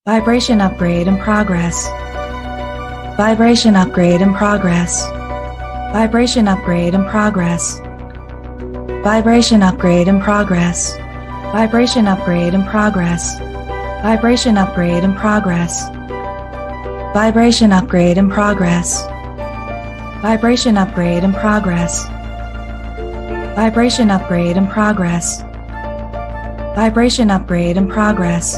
Vibration upgrade in progress. Vibration upgrade in progress. Vibration upgrade in progress. Vibration upgrade in progress. Vibration upgrade in progress. Vibration upgrade in progress. Vibration upgrade in progress. Vibration upgrade in progress. Vibration upgrade in progress. Vibration upgrade in progress.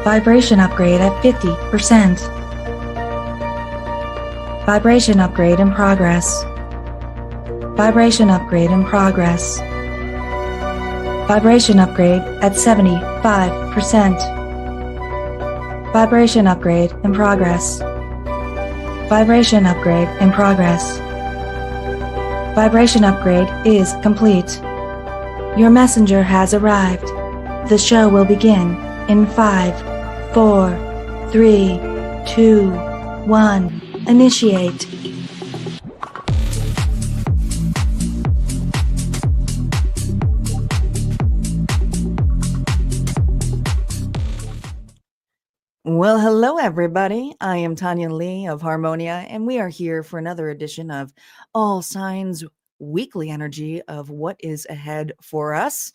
Vibration upgrade at 50%. Vibration upgrade in progress. Vibration upgrade in progress. Vibration upgrade at 75%. Vibration upgrade in progress. Vibration upgrade in progress. Vibration upgrade is complete. Your messenger has arrived. The show will begin in 5, 4, 3, 2, 1. Initiate. Well, hello, everybody. I am Tanya Lee of Harmonia, and we are here for another edition of All Signs Weekly Energy of what is ahead for us.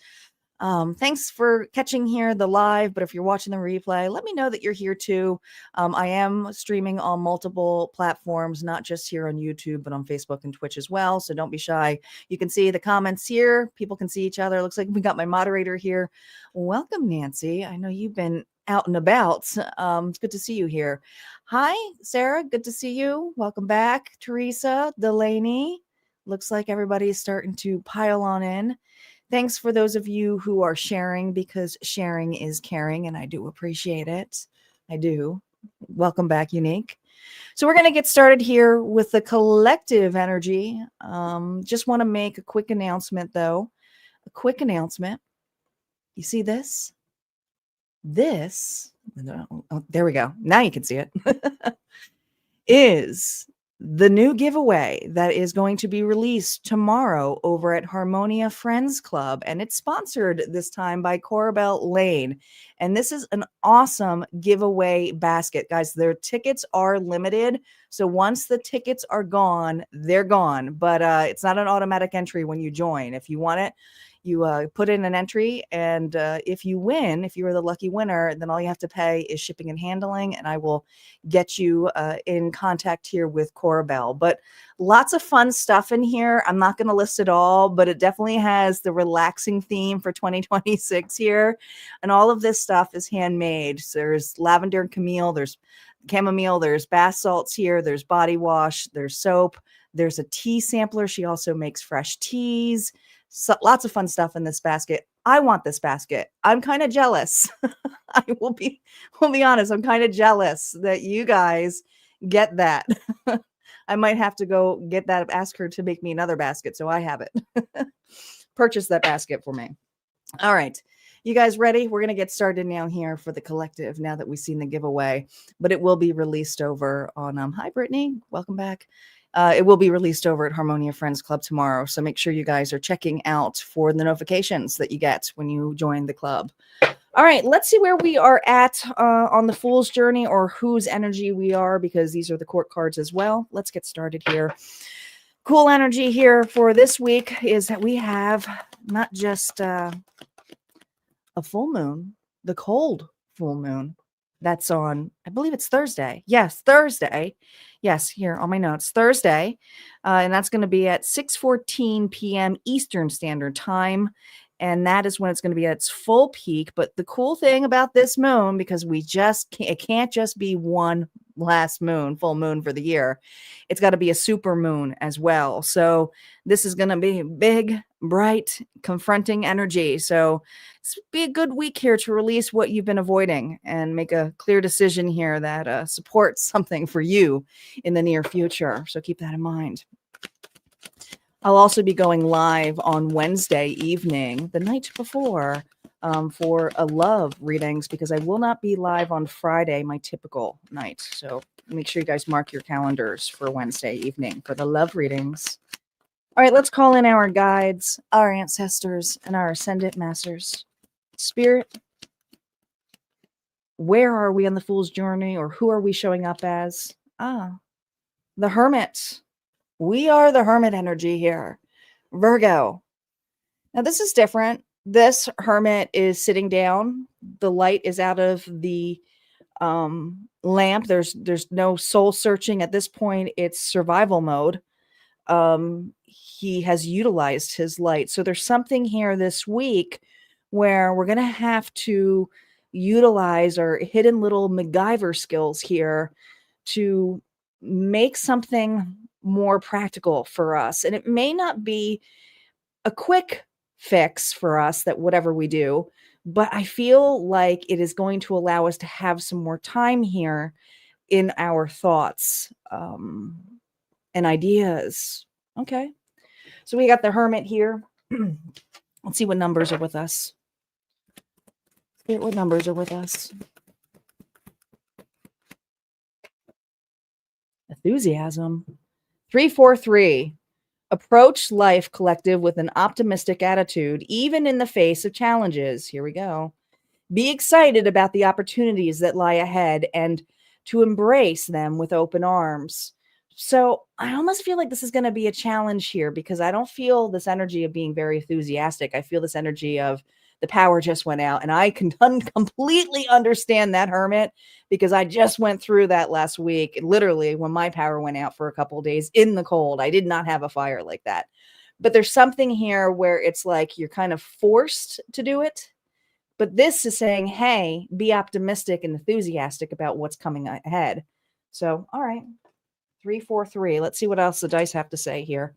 Thanks for catching here the live, but if you're watching the replay, let me know that you're here too. I am streaming on multiple platforms, not just here on YouTube, but on Facebook and Twitch as well. So don't be shy. You can see the comments here. People can see each other. Looks like we got my moderator here. Welcome, Nancy. I know you've been out and about. It's good to see you here. Hi, Sarah. Good to see you. Welcome back. Teresa, Delaney. Looks like everybody's starting to pile on in. Thanks for those of you who are sharing, because sharing is caring, and I do appreciate it. I do. Welcome back, Unique. So we're going to get started here with the collective energy. Just want to make a quick announcement, though. A quick announcement. You see this? This, oh, there we go. Now you can see it. Is the new giveaway that is going to be released tomorrow over at Harmonia Friends Club. And it's sponsored this time by Corabelle Lane. And this is an awesome giveaway basket. Guys, their tickets are limited. So once the tickets are gone, they're gone. But it's not an automatic entry when you join. If you want it, you put in an entry, and if you win, if you are the lucky winner, then all you have to pay is shipping and handling, and I will get you in contact here with Corabelle. But lots of fun stuff in here. I'm not going to list it all, but it definitely has the relaxing theme for 2026 here, and all of this stuff is handmade. So there's lavender and chamomile, there's chamomile, there's bath salts here, there's body wash, there's soap, there's a tea sampler. She also makes fresh teas. So, lots of fun stuff in this basket. I want this basket. I'm kind of jealous. I will be honest. I'm kind of jealous that you guys get that. I might have to go get that, ask her to make me another basket so I have it. Purchase that basket for me. All right. You guys ready? We're going to get started now here for the collective now that we've seen the giveaway, but it will be released over on, hi, Brittany. Welcome back. It will be released over at Harmonia Friends Club tomorrow. So make sure you guys are checking out for the notifications that you get when you join the club. All right, let's see where we are at on the Fool's Journey, or whose energy we are, because these are the court cards as well. Let's get started here. Cool energy here for this week is that we have not just a full moon, the cold full moon. That's on, I believe it's Thursday. Yes, Thursday. Yes, here on my notes, Thursday. And that's going to be at 6:14 p.m. Eastern Standard Time. And that is when it's going to be at its full peak. But the cool thing about this moon, because it can't just be one last moon, full moon for the year. It's got to be a super moon as well. So this is going to be big, bright, confronting energy. So it's be a good week here to release what you've been avoiding and make a clear decision here that supports something for you in the near future. So keep that in mind. I'll also be going live on Wednesday evening, the night before, for a love readings, because I will not be live on Friday, my typical night. So make sure you guys mark your calendars for Wednesday evening for the love readings. All right, let's call in our guides, our ancestors, and our ascendant masters. Spirit, Where are we on the Fool's Journey, or who are we showing up as? The Hermit. We are the Hermit energy here. Virgo. Now this is different. This Hermit is sitting down. The light is out of the lamp. There's no soul searching at this point. It's survival mode. He has utilized his light. So there's something here this week where we're going to have to utilize our hidden little MacGyver skills here to make something more practical for us. And it may not be a quick fix for us, that whatever we do, but I feel like it is going to allow us to have some more time here in our thoughts and ideas. Okay. So we got the Hermit here. Let's see what numbers are with us. What numbers are with us? Enthusiasm. 343. Approach life, collective, with an optimistic attitude, even in the face of challenges. Here we go. Be excited about the opportunities that lie ahead and to embrace them with open arms. So I almost feel like this is going to be a challenge here, because I don't feel this energy of being very enthusiastic. I feel this energy of the power just went out, and I can completely understand that, Hermit, because I just went through that last week, literally when my power went out for a couple of days in the cold. I did not have a fire like that. But there's something here where it's like you're kind of forced to do it. But this is saying, hey, be optimistic and enthusiastic about what's coming ahead. So, all right. 343. Let's see what else the dice have to say here.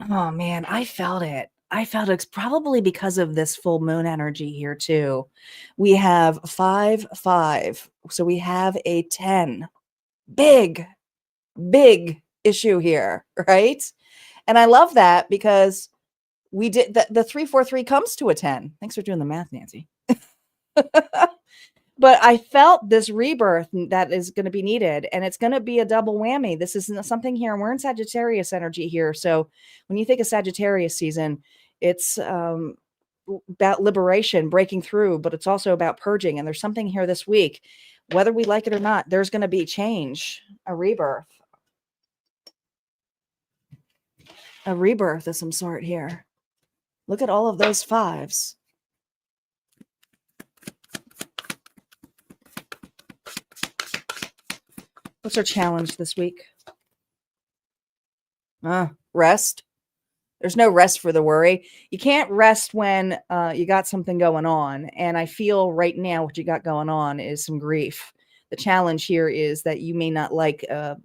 Oh man, I felt it. It's probably because of this full moon energy here too. We have 5, 5. So we have a 10. Big issue here, right? And I love that, because we did the 343 comes to a 10. Thanks for doing the math, Nancy. But I felt this rebirth that is going to be needed, and it's going to be a double whammy. This is something here, and we're in Sagittarius energy here. So when you think of Sagittarius season, it's about liberation, breaking through, but it's also about purging. And there's something here this week, whether we like it or not, there's going to be change, a rebirth of some sort here. Look at all of those 5s. What's our challenge this week? Rest. There's no rest for the worry. You can't rest when you got something going on. And I feel right now what you got going on is some grief. The challenge here is that you may not like a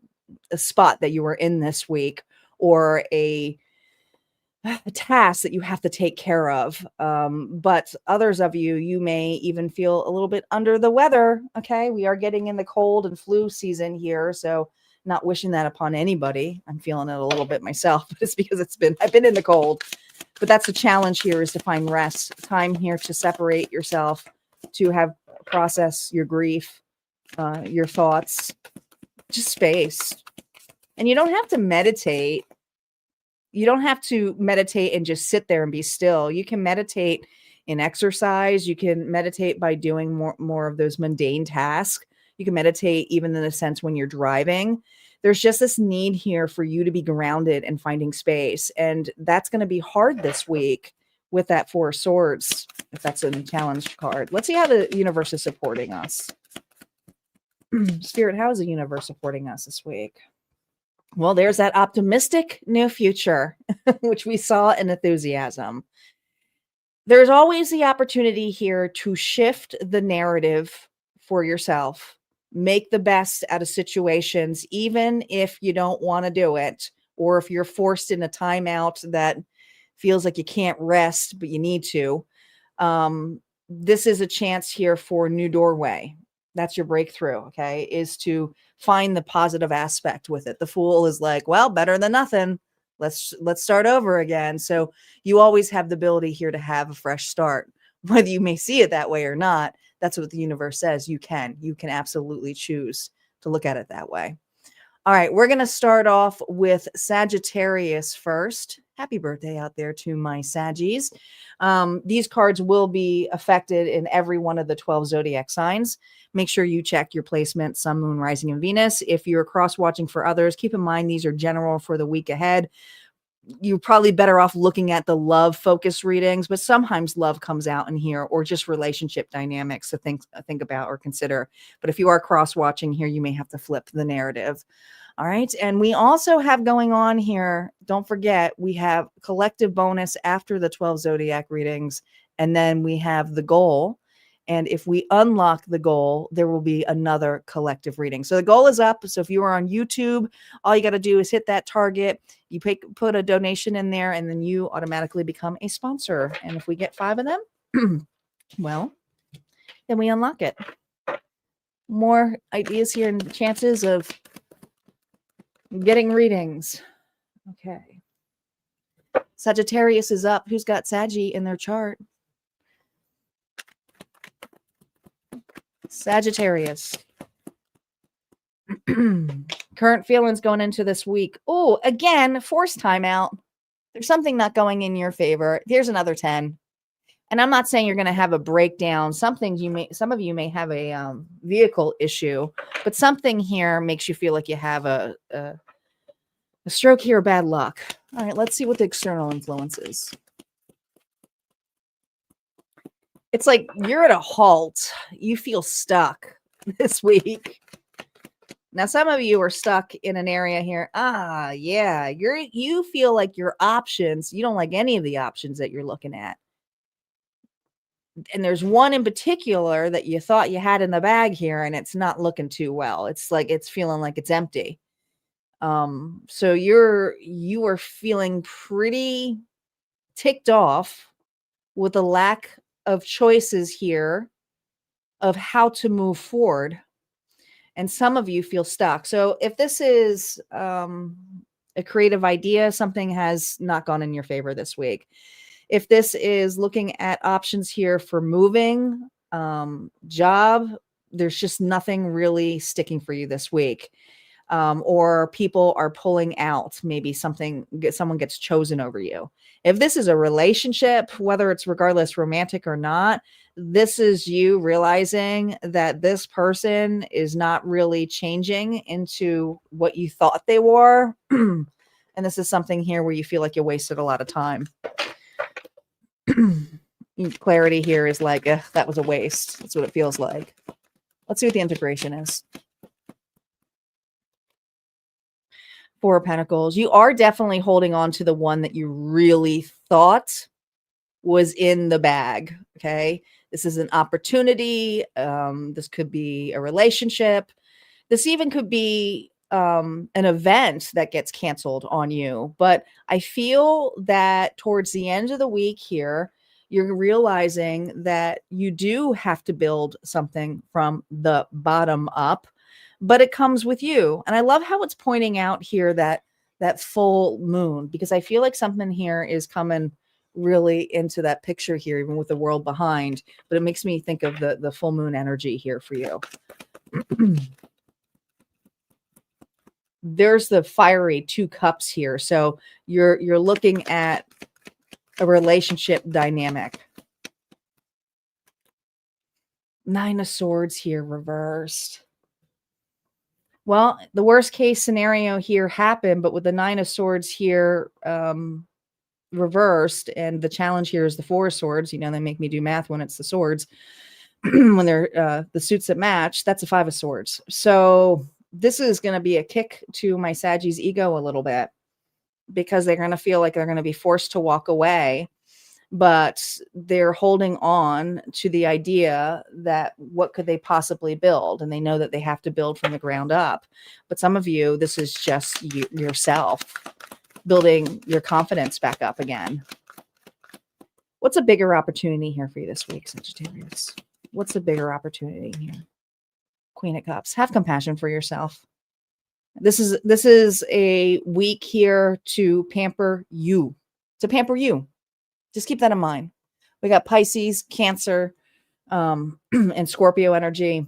spot that you were in this week, or a task that you have to take care of. But others of you may even feel a little bit under the weather. Okay. We are getting in the cold and flu season here. So not wishing that upon anybody. I'm feeling it a little bit myself, but it's because I've been in the cold. But that's the challenge here, is to find rest, time here to separate yourself, to have process your grief, your thoughts, just space. And you don't have to meditate. You don't have to meditate and just sit there and be still. You can meditate in exercise. You can meditate by doing more of those mundane tasks. You can meditate even in a sense when you're driving. There's just this need here for you to be grounded and finding space. And that's going to be hard this week with that 4 of Swords, if that's a challenge card. Let's see how the universe is supporting us. Spirit, how is the universe supporting us this week? Well, there's that optimistic new future, which we saw in enthusiasm. There's always the opportunity here to shift the narrative for yourself, make the best out of situations, even if you don't want to do it, or if you're forced in a timeout that feels like you can't rest, but you need to. This is a chance here for a new doorway. That's your breakthrough, okay, is to find the positive aspect with it. The Fool is like, well, better than nothing. Let's start over again. So you always have the ability here to have a fresh start, whether you may see it that way or not. That's what the universe says. You can absolutely choose to look at it that way. All right, we're going to start off with Sagittarius first. Happy birthday out there to my Saggies. These cards will be affected in every one of the 12 zodiac signs. Make sure you check your placement, Sun, Moon, Rising, and Venus. If you're cross-watching for others, keep in mind these are general for the week ahead. You're probably better off looking at the love focus readings, but sometimes love comes out in here, or just relationship dynamics to think about or consider. But if you are cross-watching here, you may have to flip the narrative. All right. And we also have going on here, don't forget, we have collective bonus after the 12 zodiac readings. And then we have the goal. And if we unlock the goal, there will be another collective reading. So the goal is up. So if you are on YouTube, all you got to do is hit that target. You put a donation in there, and then you automatically become a sponsor. And if we get 5 of them, well, then we unlock it. More ideas here and chances of getting readings. Okay. Sagittarius is up. Who's got Saggy in their chart? Sagittarius. Current feelings going into this week. Oh, again, forced timeout. There's something not going in your favor. Here's another 10. And I'm not saying you're going to have a breakdown. Some of you may have a vehicle issue, but something here makes you feel like you have a stroke here, bad luck. All right, let's see what the external influence is. It's like you're at a halt. You feel stuck this week. Now, some of you are stuck in an area here. Yeah, you feel like your options, you don't like any of the options that you're looking at. And there's one in particular that you thought you had in the bag here, and it's not looking too well. It's like it's feeling like it's empty. So you are feeling pretty ticked off with the lack of choices here of how to move forward. And some of you feel stuck. So if this is a creative idea, something has not gone in your favor this week. If this is looking at options here for moving, job, there's just nothing really sticking for you this week. Or people are pulling out. Maybe someone gets chosen over you. If this is a relationship, whether it's regardless romantic or not, this is you realizing that this person is not really changing into what you thought they were. And this is something here where you feel like you wasted a lot of time. Clarity here is like, that was a waste. That's what it feels like. Let's see what the integration is. 4 of Pentacles. You are definitely holding on to the one that you really thought was in the bag. Okay. This is an opportunity. This could be a relationship. This even could be an event that gets canceled on you. But I feel that towards the end of the week here, you're realizing that you do have to build something from the bottom up, but it comes with you. And I love how it's pointing out here that full moon, because I feel like something here is coming really into that picture here, even with the world behind, but it makes me think of the full moon energy here for you. There's the fiery 2 cups here. So you're looking at a relationship dynamic. 9 of Swords here reversed. Well, the worst case scenario here happened, but with the 9 of Swords here reversed, and the challenge here is the 4 of Swords. You know, they make me do math when it's the swords. When they're the suits that match, that's a 5 of Swords. So this is going to be a kick to my Saggie's ego a little bit, because they're going to feel like they're going to be forced to walk away, but they're holding on to the idea that what could they possibly build? And they know that they have to build from the ground up. But some of you, this is just yourself building your confidence back up again. What's a bigger opportunity here for you this week, Sagittarius? What's a bigger opportunity here? Queen of Cups. Have compassion for yourself. This is a week here to pamper you. To pamper you. Just keep that in mind. We got Pisces, Cancer, and Scorpio energy.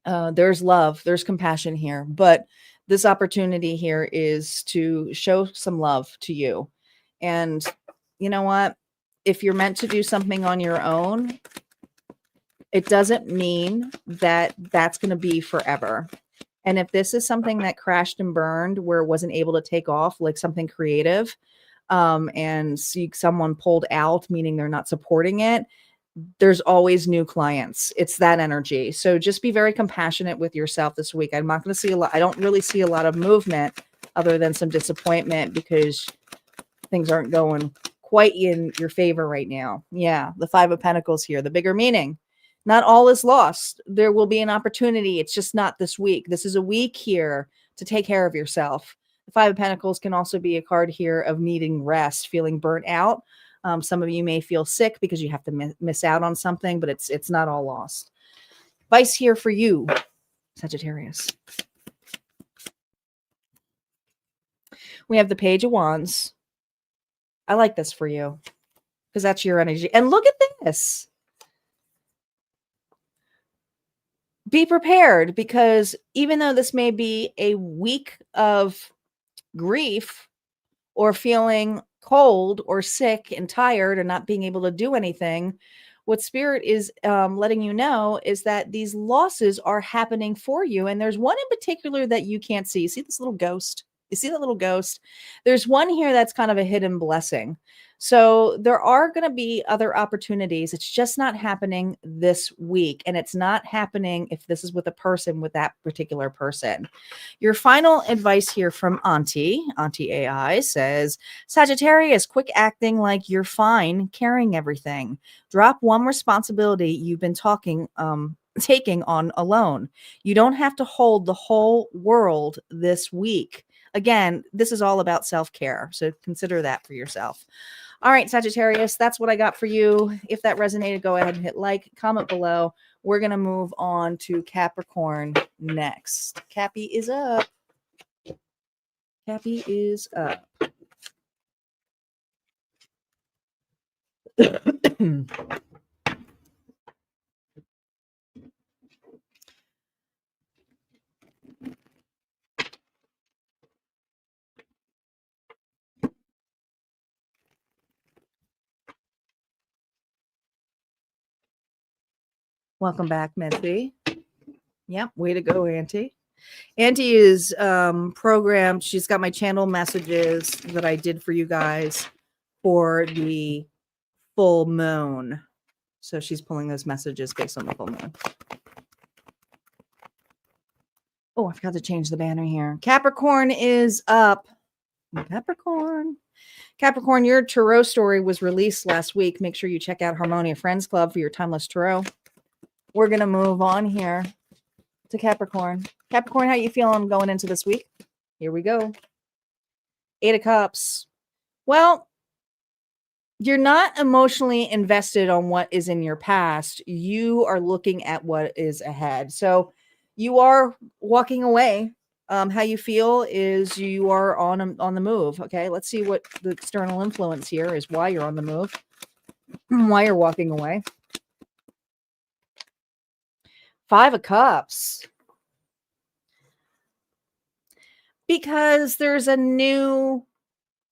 There's love. There's compassion here. But this opportunity here is to show some love to you And you know what? If you're meant to do something on your own, it doesn't mean that that's going to be forever. And if this is something that crashed and burned where it wasn't able to take off, like something creative, and someone pulled out, meaning they're not supporting it, there's always new clients. It's that energy. So just be very compassionate with yourself this week. I'm not going to see a lot. I don't really see a lot of movement other than some disappointment because things aren't going quite in your favor right now. Yeah, the Five of Pentacles here, the bigger meaning. Not all is lost. There will be an opportunity. It's just not this week. This is a week here to take care of yourself. The Five of Pentacles can also be a card here of needing rest, feeling burnt out. Some of you may feel sick because you have to miss out on something, but it's not all lost. Advice here for you, Sagittarius. We have the Page of Wands. I like this for you because that's your energy. And look at this. Be prepared, because even though this may be a week of grief or feeling cold or sick and tired and not being able to do anything, what Spirit is letting you know is that these losses are happening for you. And there's one in particular that you can't see. You see this little ghost? You see that little ghost? There's one here that's kind of a hidden blessing. So there are going to be other opportunities. It's just not happening this week. And it's not happening if this is with a person, with that particular person. Your final advice here from Auntie AI says, Sagittarius, quit acting like you're fine carrying everything. Drop one responsibility you've been taking on alone. You don't have to hold the whole world this week. Again, this is all about self-care. So consider that for yourself. All right, Sagittarius, that's what I got for you. If that resonated, go ahead and hit like, comment below. We're going to move on to Capricorn next. Cappy is up. Cappy is up. Welcome back, Mitzi. Yep, way to go, Auntie. Auntie is programmed. She's got my channel messages that I did for you guys for the full moon. So she's pulling those messages based on the full moon. Oh, I forgot to change the banner here. Capricorn is up. Capricorn. Capricorn, your tarot story was released last week. Make sure you check out Harmonia Friends Club for your timeless tarot. We're going to move on here to Capricorn. Capricorn, how you feeling going into this week? Here we go. 8 of Cups. Well, you're not emotionally invested on what is in your past. You are looking at what is ahead. So you are walking away. How you feel is you are on the move. Okay, let's see what the external influence here is, why you're on the move, why you're walking away. 5 of Cups. Because there's a new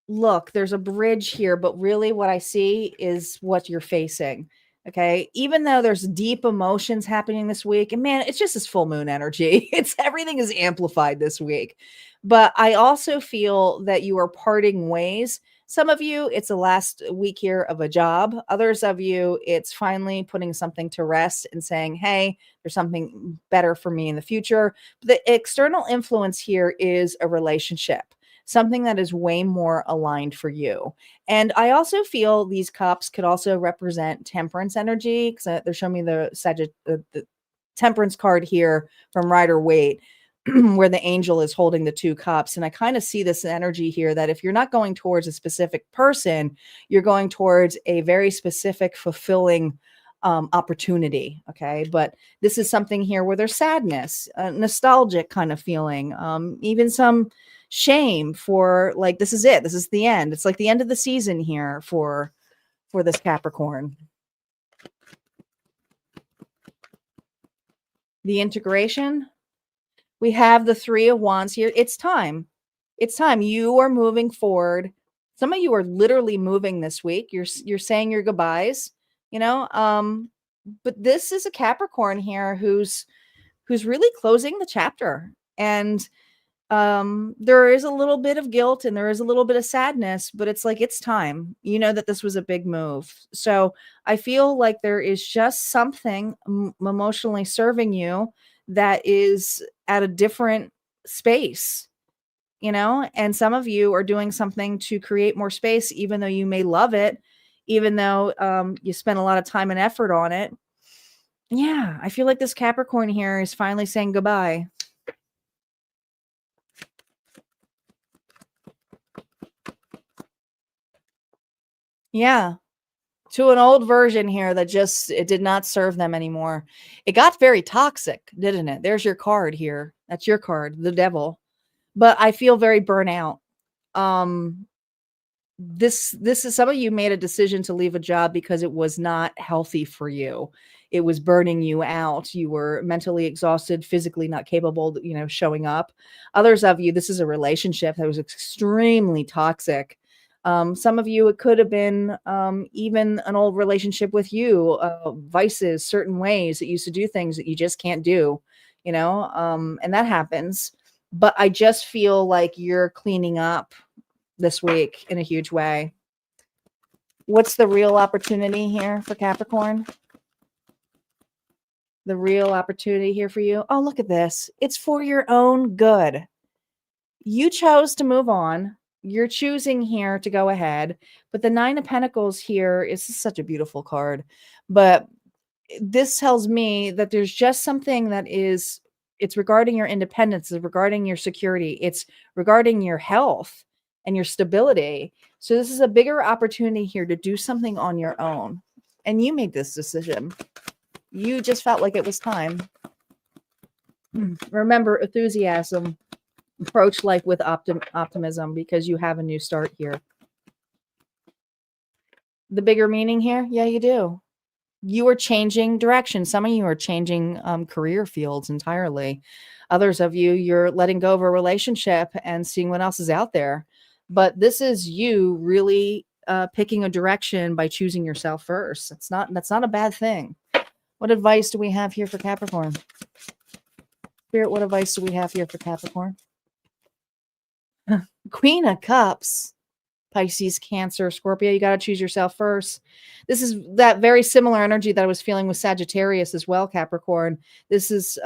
look, there's a bridge here, but really what I see is what you're facing. Okay. Even though there's deep emotions happening this week, and man, it's just this full moon energy. Everything is amplified this week. But I also feel that you are parting ways. Some of you, it's the last week here of a job. Others of you, it's finally putting something to rest and saying, hey, there's something better for me in the future. But the external influence here is a relationship, something that is way more aligned for you. And I also feel these cups could also represent temperance energy, because they're showing me the temperance card here from Rider-Waite, where the angel is holding the 2 cups. And I kind of see this energy here that if you're not going towards a specific person, you're going towards a very specific, fulfilling opportunity. Okay. But this is something here where there's sadness, nostalgic kind of feeling, even some shame for like, this is it. This is the end. It's like the end of the season here for this Capricorn. The integration. We have the 3 of Wands here. It's time. It's time. You are moving forward Some of you are literally moving this week. You're saying your goodbyes, you know. But this is a Capricorn here who's really closing the chapter. And there is a little bit of guilt and there is a little bit of sadness, but it's like it's time. You know that this was a big move. So I feel like there is just something emotionally serving you that is at a different space, you know, and some of you are doing something to create more space, even though you may love it, even though you spend a lot of time and effort on it. Yeah, I feel like this Capricorn here is finally saying goodbye. Yeah, to an old version here that just, it did not serve them anymore. It got very toxic, didn't it? There's your card here. That's your card, the devil. But I feel very burnt out. This is, some of you made a decision to leave a job because it was not healthy for you. It was burning you out. You were mentally exhausted, physically not capable, you know, showing up. Others of you, this is a relationship that was extremely toxic. Some of you, it could have been even an old relationship with you, vices, certain ways that you used to do things that you just can't do, you know, and that happens. But I just feel like you're cleaning up this week in a huge way. What's the real opportunity here for Capricorn? The real opportunity here for you. Oh, look at this. It's for your own good. You chose to move on. You're choosing here to go ahead. But the Nine of Pentacles here is such a beautiful card. But this tells me that there's just something that is, it's regarding your independence, it's regarding your security, it's regarding your health and your stability. So this is a bigger opportunity here to do something on your own. And you made this decision. You just felt like it was time. Remember, enthusiasm. Approach life with optimism, because you have a new start here. The bigger meaning here? Yeah, you do. You are changing direction. Some of you are changing career fields entirely. Others of you, you're letting go of a relationship and seeing what else is out there. But this is you really picking a direction by choosing yourself first. That's not a bad thing. What advice do we have here for Capricorn? Spirit, what advice do we have here for Capricorn? Queen of Cups. Pisces, Cancer, Scorpio, you got to choose yourself first. This is that very similar energy that I was feeling with Sagittarius as well, Capricorn. This is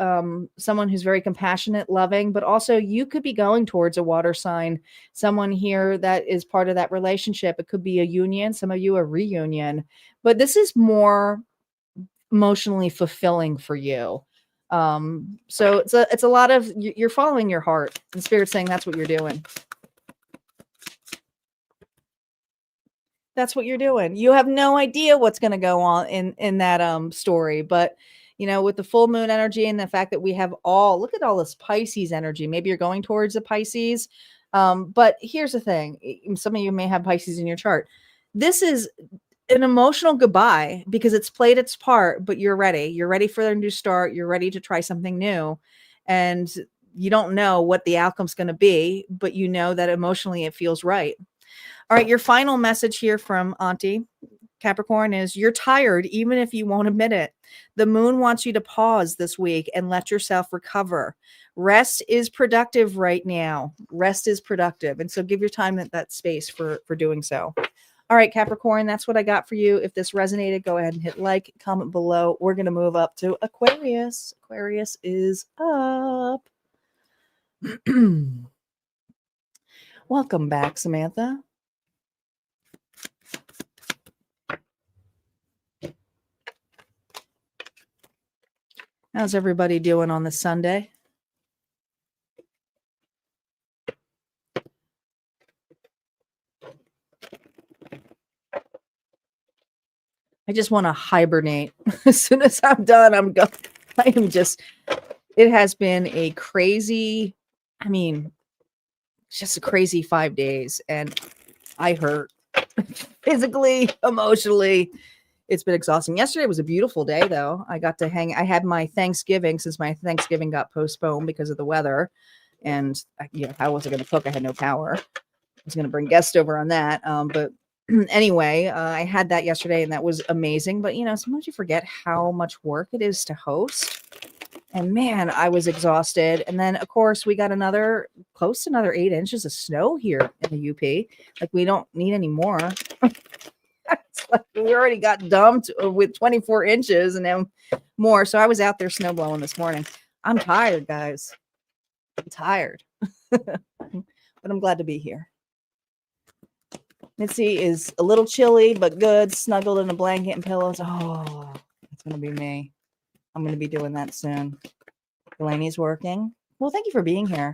someone who's very compassionate, loving, but also you could be going towards a water sign, someone here that is part of that relationship. It could be a union, some of you a reunion, but this is more emotionally fulfilling for you. So it's a lot of, you're following your heart, and Spirit's saying that's what you're doing. That's what you're doing. You have no idea what's going to go on in that story, but you know, with the full moon energy and the fact that we have look at all this Pisces energy. Maybe you're going towards a Pisces. But here's the thing. Some of you may have Pisces in your chart. This is an emotional goodbye because it's played its part, but you're ready. You're ready for a new start. You're ready to try something new. And you don't know what the outcome's going to be, but you know that emotionally it feels right. All right, your final message here from Auntie Capricorn is you're tired, even if you won't admit it. The moon wants you to pause this week and let yourself recover. Rest is productive right now. Rest is productive. And so give your time that space for doing so. All right, Capricorn, that's what I got for you. If this resonated, go ahead and hit like, comment below. We're going to move up to Aquarius. Aquarius is up. Welcome back, Samantha. How's everybody doing on this Sunday? I just want to hibernate. As soon as I'm done, it has been a crazy, it's just a crazy 5 days, and I hurt physically, emotionally. It's been exhausting. Yesterday was a beautiful day, though. I got to I had my Thanksgiving, since my Thanksgiving got postponed because of the weather. And how was I going to cook? I had no power. was going to bring guests over on that. But anyway, I had that yesterday and that was amazing. But, sometimes you forget how much work it is to host. And man, I was exhausted. And then, of course, we got close to another 8 inches of snow here in the UP. Like, we don't need any more. It's like we already got dumped with 24 inches and then more. So I was out there snow blowing this morning. I'm tired, guys. I'm tired. But I'm glad to be here. Mitzi is a little chilly, but good, snuggled in a blanket and pillows. Oh, it's going to be me. I'm going to be doing that soon. Delaney's working. Well, thank you for being here.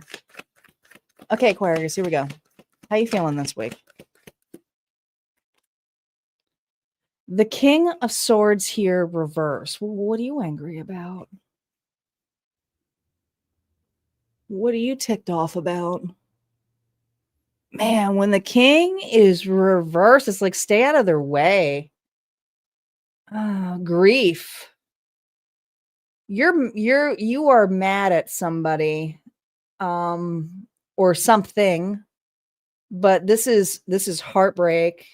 Okay, Aquarius, here we go. How you feeling this week? The King of Swords here reverse. Well, what are you angry about? What are you ticked off about? Man, when the king is reversed, it's like stay out of their way. Grief. You are mad at somebody or something, but this is heartbreak.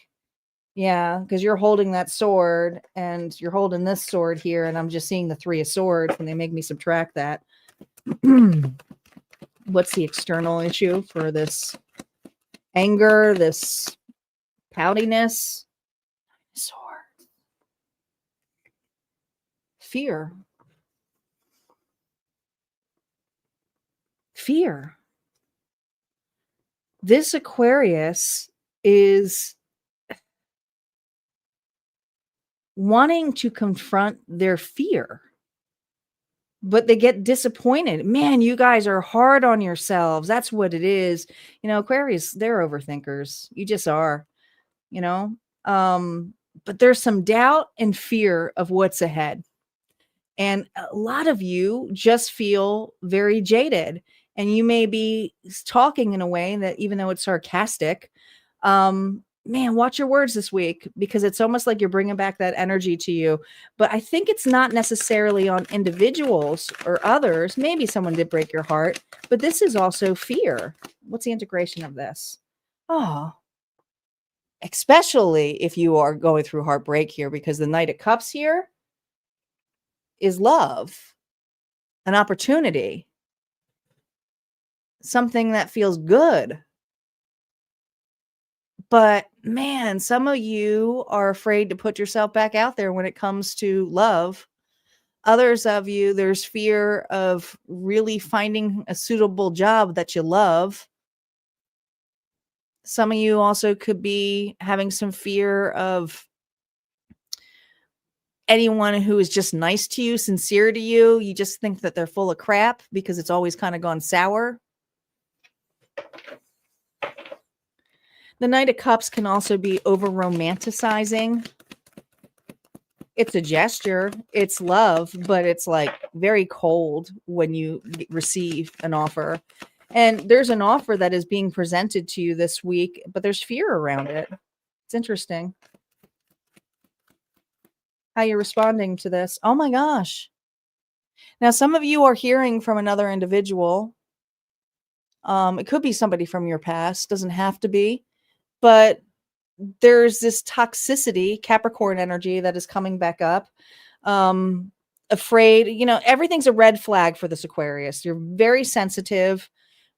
Yeah, because you're holding that sword and you're holding this sword here, and I'm just seeing the 3 of swords when they make me subtract that. What's the external issue for this anger, this poutiness? Sword. Fear. Fear. This Aquarius is wanting to confront their fear, but they get disappointed. Man, you guys are hard on yourselves. That's what it is. Aquarius, they're overthinkers. You just are, but there's some doubt and fear of what's ahead. And a lot of you just feel very jaded, and you may be talking in a way that, even though it's sarcastic, man, watch your words this week, because it's almost like you're bringing back that energy to you. But I think it's not necessarily on individuals or others. Maybe someone did break your heart, but this is also fear. What's the integration of this? Oh, especially if you are going through heartbreak here, because the Knight of Cups here is love, an opportunity, something that feels good. But man, some of you are afraid to put yourself back out there when it comes to love. Others of you, there's fear of really finding a suitable job that you love. Some of you also could be having some fear of anyone who is just nice to you, sincere to you. You just think that they're full of crap because it's always kind of gone sour. The Knight of Cups can also be over romanticizing. It's a gesture, it's love, but it's like very cold when you receive an offer. And there's an offer that is being presented to you this week, but there's fear around it. It's interesting how you're responding to this. Oh my gosh. Now, some of you are hearing from another individual. It could be somebody from your past, doesn't have to be, but there's this toxicity, Capricorn energy, that is coming back up. Afraid, everything's a red flag for this Aquarius. You're very sensitive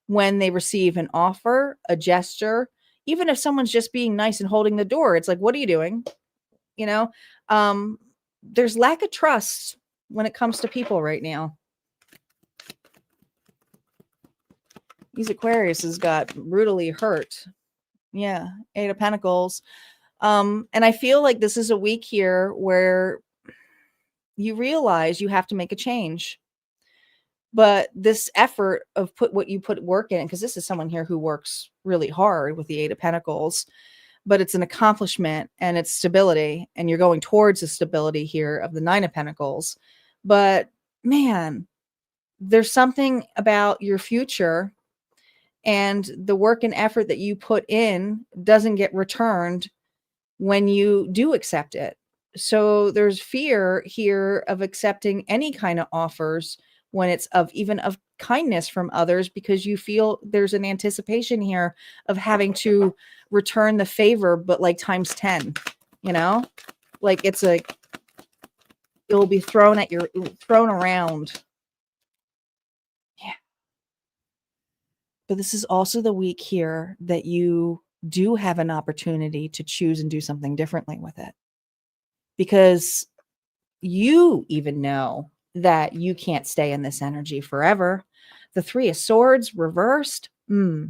when they receive an offer, a gesture, even if someone's just being nice and holding the door. It's like, what are you doing? There's lack of trust when it comes to people right now. These Aquariuses got brutally hurt. Yeah, 8 of Pentacles. And I feel like this is a week here where you realize you have to make a change. But this effort of put work in, because this is someone here who works really hard with the 8 of Pentacles, but it's an accomplishment and it's stability, and you're going towards the stability here of the 9 of Pentacles. But man, there's something about your future, and the work and effort that you put in doesn't get returned when you do accept it. So there's fear here of accepting any kind of offers when it's of even of kindness from others, because you feel there's an anticipation here of having to return the favor, but like times 10, you know, like it's a, it will be thrown at your, thrown around. Yeah. But this is also the week here that you do have an opportunity to choose and do something differently with it, because you even know that you can't stay in this energy forever. The Three of Swords reversed. You're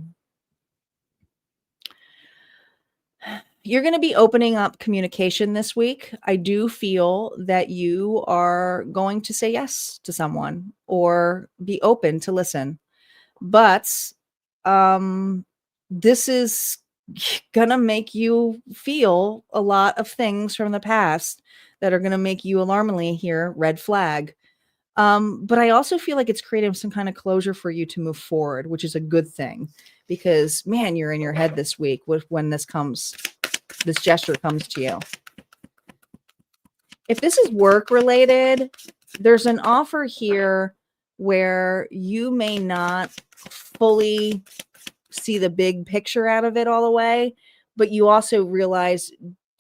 going to be opening up communication this week. I do feel that you are going to say yes to someone or be open to listen. But this is going to make you feel a lot of things from the past that are going to make you alarmingly here, red flag. But I also feel like it's creating some kind of closure for you to move forward, which is a good thing, because man, you're in your head this week when this gesture comes to you. If this is work related, there's an offer here where you may not fully see the big picture out of it all the way, but you also realize,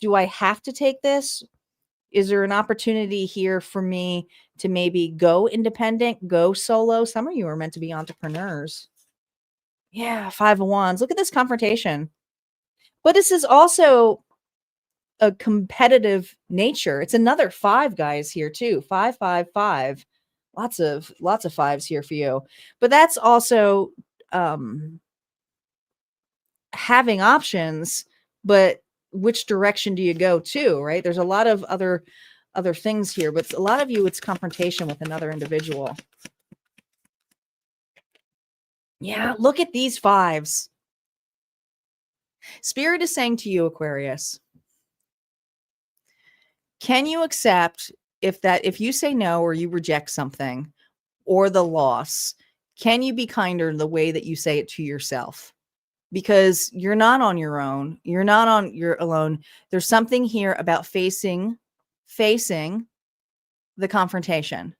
do I have to take this? Is there an opportunity here for me to maybe go independent, go solo? Some of you are meant to be entrepreneurs. Yeah, Five of Wands. Look at this confrontation. But this is also a competitive nature. It's another 5, guys, here too. 5, 5, 5. Lots of fives here for you. But that's also having options, but which direction do you go to, right? There's a lot of other things here, but a lot of you, it's confrontation with another individual. Yeah, look at these 5s. Spirit is saying to you, Aquarius, can you accept if you say no or you reject something or the loss, can you be kinder in the way that you say it to yourself? Because you're not on your own. You're not on your alone. There's something here about facing the confrontation.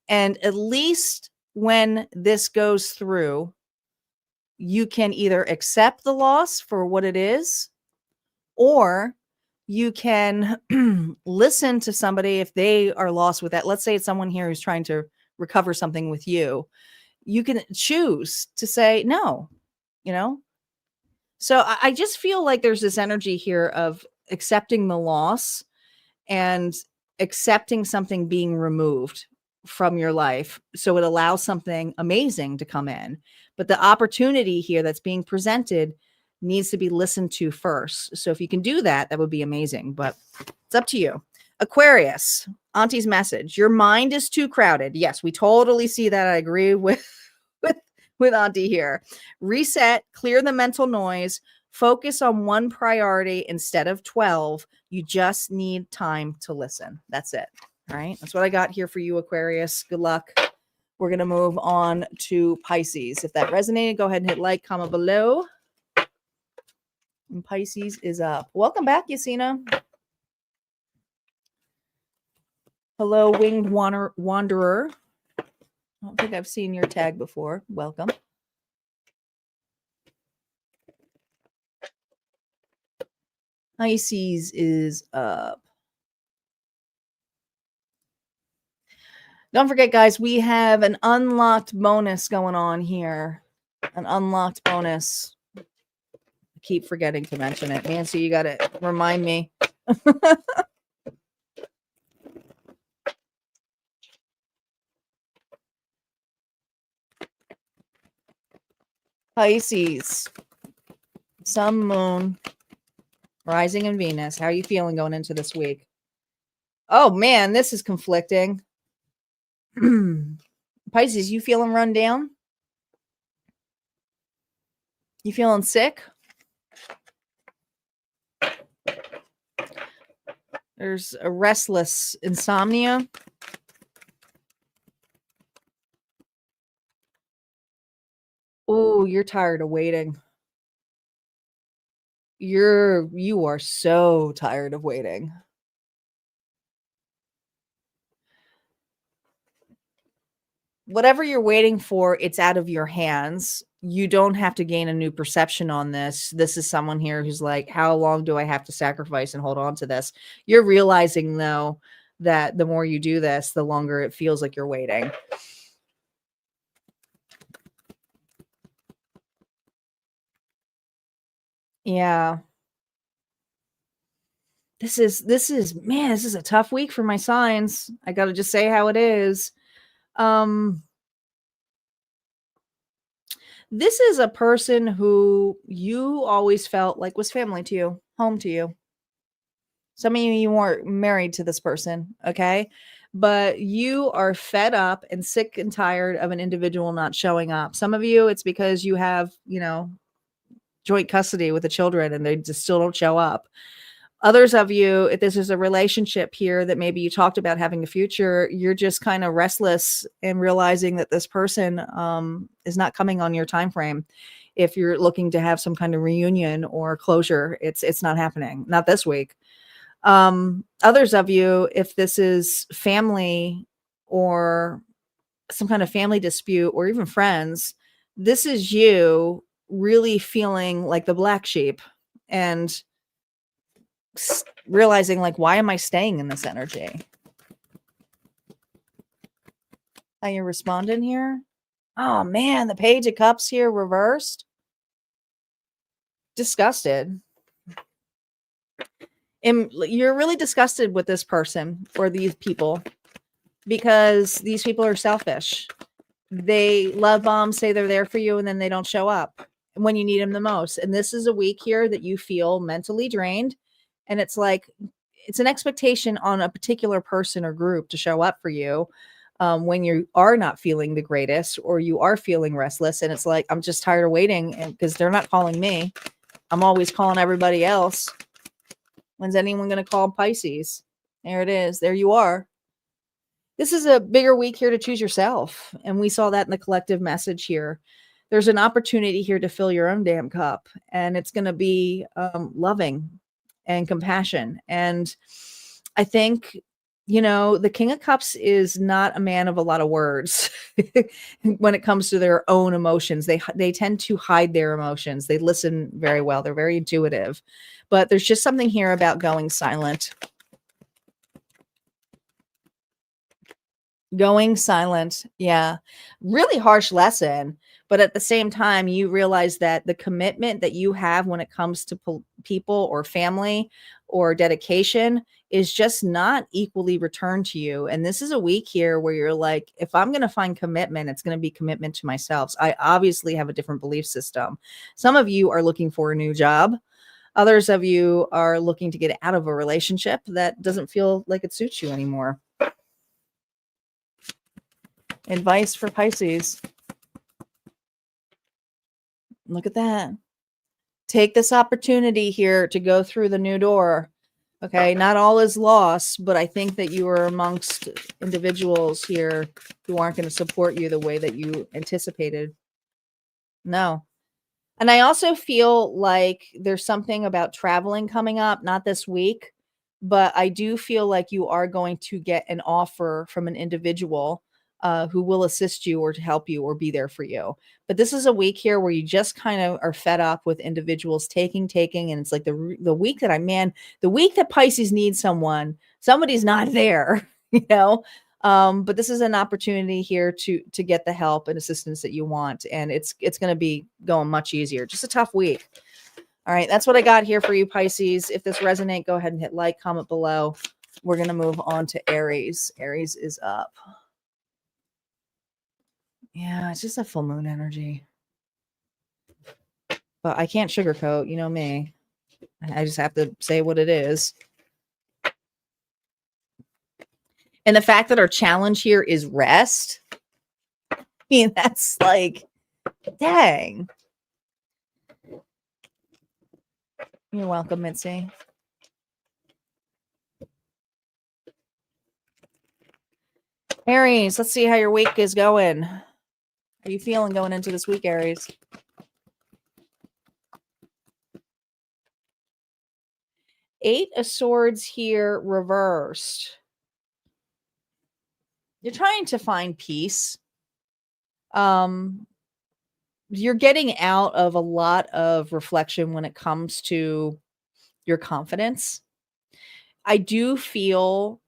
And at least when this goes through, you can either accept the loss for what it is, or you can listen to somebody if they are lost with that. Let's say it's someone here who's trying to recover something with you. You can choose to say no, you know? So I just feel like there's this energy here of accepting the loss and accepting something being removed from your life, so it allows something amazing to come in. But the opportunity here that's being presented needs to be listened to first. So if you can do that, that would be amazing. But it's up to you. Aquarius, Auntie's message. Your mind is too crowded. Yes, we totally see that. I agree with with Auntie here. Reset, clear the mental noise, focus on one priority instead of 12. You just need time to listen. That's it. All right. That's what I got here for you, Aquarius. Good luck. We're going to move on to Pisces. If that resonated, go ahead and hit like, comment below. And Pisces is up. Welcome back, Yasina. Hello, Winged Wanderer. I don't think I've seen your tag before. Welcome. Pisces is up. Don't forget, guys, we have an unlocked bonus going on here. An unlocked bonus. I keep forgetting to mention it. Nancy, you got to remind me. Pisces, Sun, Moon, Rising, and Venus. How are you feeling going into this week? Oh, man, this is conflicting. Pisces, you feeling run down? You feeling sick? There's a restless insomnia. Oh, you're tired of waiting. You are so tired of waiting. whatever you're waiting for, it's out of your hands. You don't have to gain a new perception on this. This is someone here who's like, how long do I have to sacrifice and hold on to this? You're realizing, though, that the more you do this, the longer it feels like you're waiting. Yeah. This is man, this is a tough week for my signs. I got to just say how it is. Um this is a person who you always felt like was family to you, home to you. Some of you weren't married to this person, okay? But you are fed up and sick and tired of an individual not showing up. Some of you, it's because you have, joint custody with the children and they just still don't show up. Others of you, if this is a relationship here that maybe you talked about having a future, you're just kind of restless and realizing that this person is not coming on your time frame. If you're looking to have some kind of reunion or closure, it's not happening. Not this week. Others of you, if this is family or some kind of family dispute or even friends, this is you really feeling like the black sheep and realizing, like, why am I staying in this energy? How you responding here? Oh man, the Page of Cups here reversed. Disgusted. And you're really disgusted with this person or these people because these people are selfish. They love bomb, say they're there for you, and then they don't show up when you need them the most. And this is a week here that you feel mentally drained. And it's like, it's an expectation on a particular person or group to show up for you when you are not feeling the greatest or you are feeling restless. And it's like, I'm just tired of waiting because they're not calling me. I'm always calling everybody else. When's anyone going to call Pisces? There it is. There you are. This is a bigger week here to choose yourself. And we saw that in the collective message here. There's an opportunity here to fill your own damn cup. And it's going to be loving and compassion. And I think, the King of Cups is not a man of a lot of words when it comes to their own emotions. They tend to hide their emotions. They listen very well. They're very intuitive. But there's just something here about going silent. Going silent. Yeah. Really harsh lesson. But at the same time, you realize that the commitment that you have when it comes to people or family or dedication is just not equally returned to you. And this is a week here where you're like, if I'm going to find commitment, it's going to be commitment to myself. I obviously have a different belief system. Some of you are looking for a new job. Others of you are looking to get out of a relationship that doesn't feel like it suits you anymore. Advice for Pisces. Look at that. Take this opportunity here to go through the new door. Okay, not all is lost, but I think that you are amongst individuals here who aren't going to support you the way that you anticipated. No. And I also feel like there's something about traveling coming up, not this week, but I do feel like you are going to get an offer from an individual who will assist you or to help you or be there for you. But this is a week here where you just kind of are fed up with individuals taking, and it's like the week that the week that Pisces needs someone, somebody's not there, you know. But this is an opportunity here to get the help and assistance that you want, and it's going to be going much easier. Just a tough week. All right, that's what I got here for you, Pisces. If this resonates, go ahead and hit like, comment below. We're going to move on to Aries. Aries is up. Yeah, it's just a full moon energy. But I can't sugarcoat, you know me. I just have to say what it is. And the fact that our challenge here is rest. I mean, that's like, dang. You're welcome, Mitzi. Aries, let's see how your week is going. How are you feeling going into this week, Aries? Eight of Swords here reversed. You're trying to find peace. Um, you're getting out of a lot of reflection when it comes to your confidence. I do feel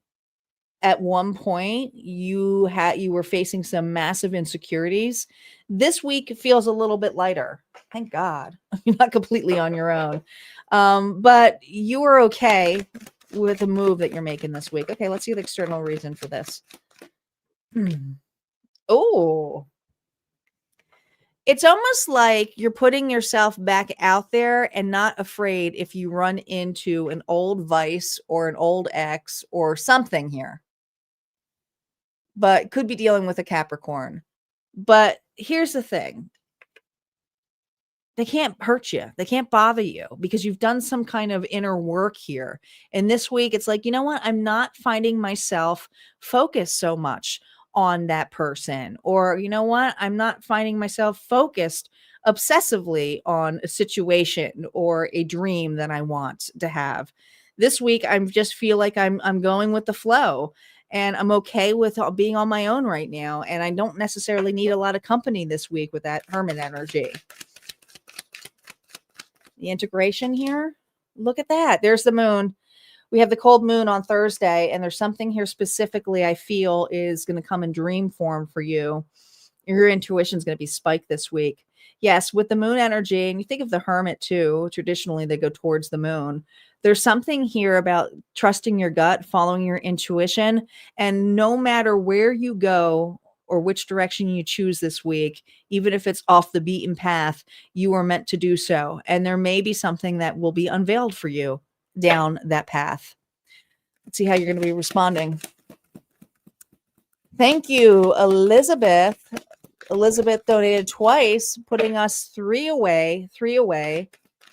at one point you were facing some massive insecurities. This week feels a little bit lighter. Thank God. You're not completely on your own. But you are okay with the move that you're making this week. Okay, let's see the external reason for this. Oh, it's almost like you're putting yourself back out there and not afraid if you run into an old vice or an old ex or something here, but could be dealing with a Capricorn. But here's the thing. They can't hurt you. They can't bother you because you've done some kind of inner work here. And this week, it's like, you know what? I'm not finding myself focused so much on that person. Or, you know what? I'm not finding myself focused obsessively on a situation or a dream that I want to have. This week, I just feel like I'm going with the flow. And I'm okay with being on my own right now. And I don't necessarily need a lot of company this week with that hermit energy. The integration here. Look at that. There's the moon. We have the cold moon on Thursday, and there's something here specifically I feel is going to come in dream form for you. Your intuition is going to be spiked this week. Yes, with the moon energy, and you think of the hermit too, traditionally they go towards the moon. There's something here about trusting your gut, following your intuition, and no matter where you go or which direction you choose this week, even if it's off the beaten path, you are meant to do so. And there may be something that will be unveiled for you down that path. Let's see how you're going to be responding. Thank you, Elizabeth. Elizabeth donated twice, putting us three away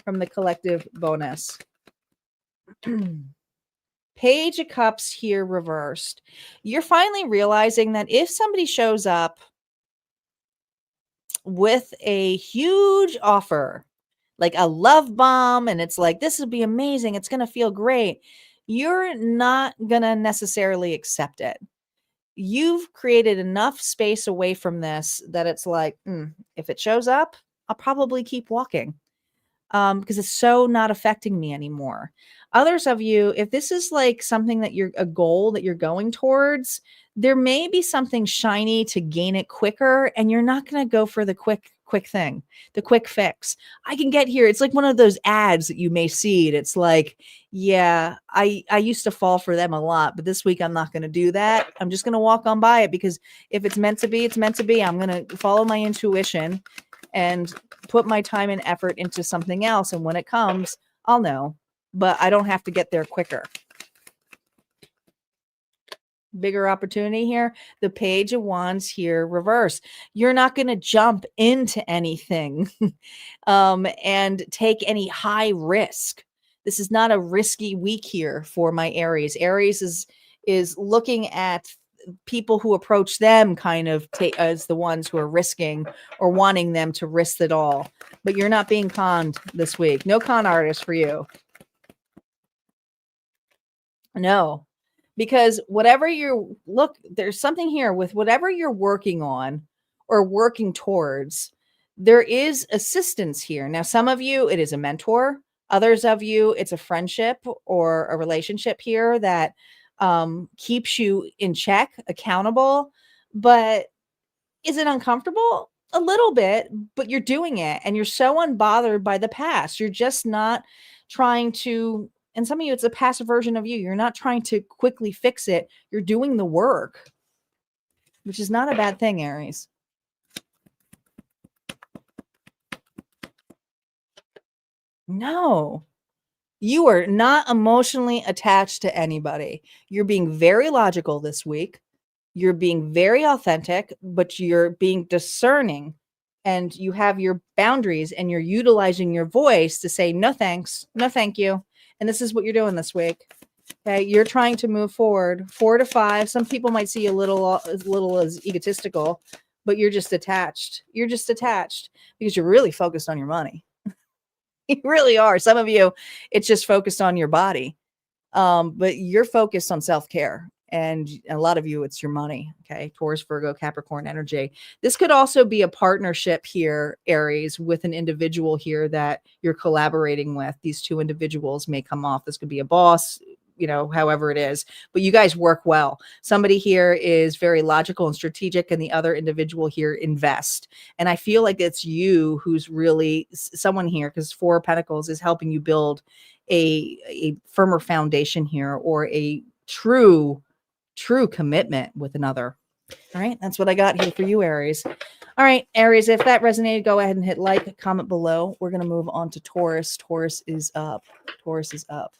from the collective bonus. Page of Cups here reversed. You're finally realizing that if somebody shows up with a huge offer, like a love bomb, and it's like, this will be amazing, it's going to feel great, you're not going to necessarily accept it. You've created enough space away from this that it's like, if it shows up, I'll probably keep walking. Because it's so not affecting me anymore. Others of you, if this is like something that you're a goal that you're going towards, there may be something shiny to gain it quicker, and you're not going to go for the quick thing, the quick fix. I can get here. It's like one of those ads that you may see. It's like, yeah, I used to fall for them a lot, but this week I'm not going to do that. I'm just going to walk on by it because if it's meant to be, it's meant to be. I'm going to follow my intuition and put my time and effort into something else. And when it comes, I'll know, but I don't have to get there quicker. Bigger opportunity here. The Page of Wands here reverse. You're not going to jump into anything and take any high risk. This is not a risky week here for my Aries. Aries is looking at people who approach them kind of as the ones who are risking or wanting them to risk it all. But you're not being conned this week. No con artist for you. No, because whatever there's something here with whatever you're working on or working towards, there is assistance here. Now, some of you, it is a mentor. Others of you, it's a friendship or a relationship here that keeps you in check, accountable. But is it uncomfortable? A little bit, but you're doing it and you're so unbothered by the past. You're just not trying to, and some of you, it's a passive version of you. You're not trying to quickly fix it. You're doing the work, which is not a bad thing, Aries. No, you are not emotionally attached to anybody. You're being very logical this week. You're being very authentic, but you're being discerning and you have your boundaries and you're utilizing your voice to say, no, thanks. No, thank you. And this is what you're doing this week. Okay. You're trying to move forward 4 to 5. Some people might see a little as egotistical, but you're just attached. You're just attached because you're really focused on your money. You really are. Some of you, it's just focused on your body. But you're focused on self-care And a lot of you, it's your money. Okay. Taurus, Virgo, Capricorn energy. This could also be a partnership here, Aries, with an individual here that you're collaborating with. These two individuals may come off. This could be a boss, you know, however it is, but you guys work well. Somebody here is very logical and strategic, and the other individual here invest. And I feel like it's you who's really someone here, because Four of Pentacles is helping you build a firmer foundation here, or a true commitment with another. All right, that's what I got here for you, Aries. All right, Aries, if that resonated, go ahead and hit like, comment below. We're going to move on to Taurus. Taurus is up. Taurus is up.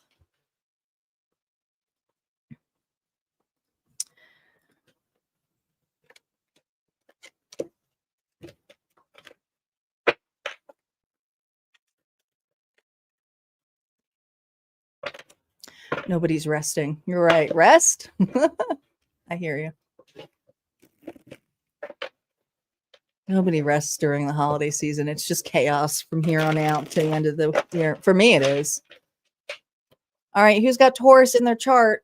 Nobody's resting. You're right. Rest. I hear you. Nobody rests during the holiday season. It's just chaos from here on out to the end of the year. For me, it is. All right. Who's got Taurus in their chart?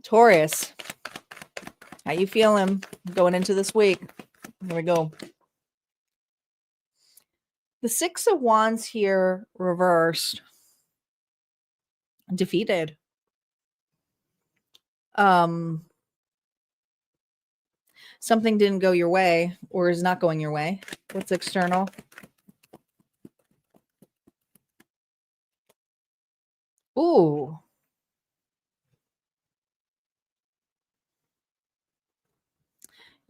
Taurus. How you feeling going into this week? Here we go. The Six of Wands here reversed. Defeated. Something didn't go your way, or is not going your way. What's external? Ooh.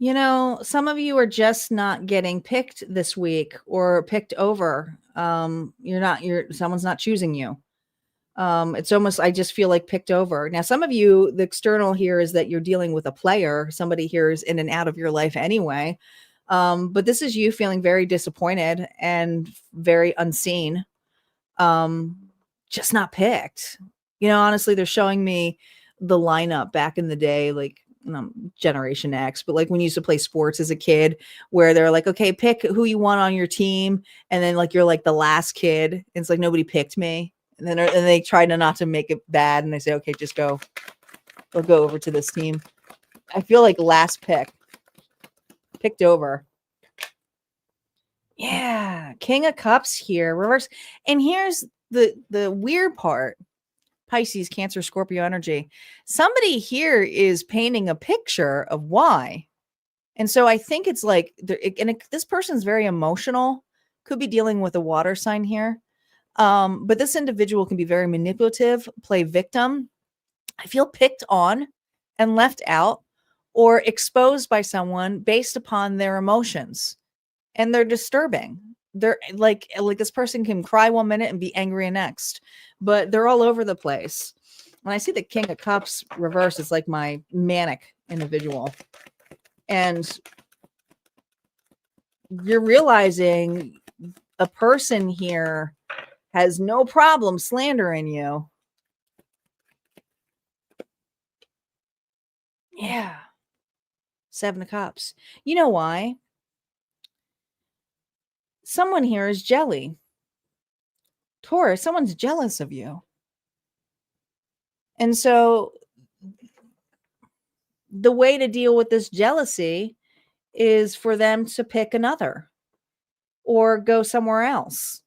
You know, some of you are just not getting picked this week, or picked over. Someone's not choosing you. It's almost, I just feel like picked over. Now, some of you, the external here is that you're dealing with a player. Somebody here is in and out of your life anyway. But this is you feeling very disappointed and very unseen. Just not picked. You know, honestly, they're showing me the lineup back in the day, like Generation X, but like when you used to play sports as a kid, where they're like, okay, pick who you want on your team. And then like, you're like the last kid. And it's like, nobody picked me. And then they try not to make it bad. And they say, okay, just go. We'll go over to this team. I feel like last pick. Picked over. Yeah. King of Cups here. Reverse. And here's the weird part. Pisces, Cancer, Scorpio energy. Somebody here is painting a picture of why. And so I think it's like, this person's very emotional. Could be dealing with a water sign here. But this individual can be very manipulative, play victim. I feel picked on and left out, or exposed by someone based upon their emotions. And they're disturbing. They're like this person can cry one minute and be angry next, but they're all over the place. When I see the King of Cups reverse, it's like my manic individual. And you're realizing a person here has no problem slandering you. Yeah. Seven of Cups. You know why? Someone here is jelly. Taurus, someone's jealous of you. And so the way to deal with this jealousy is for them to pick another or go somewhere else.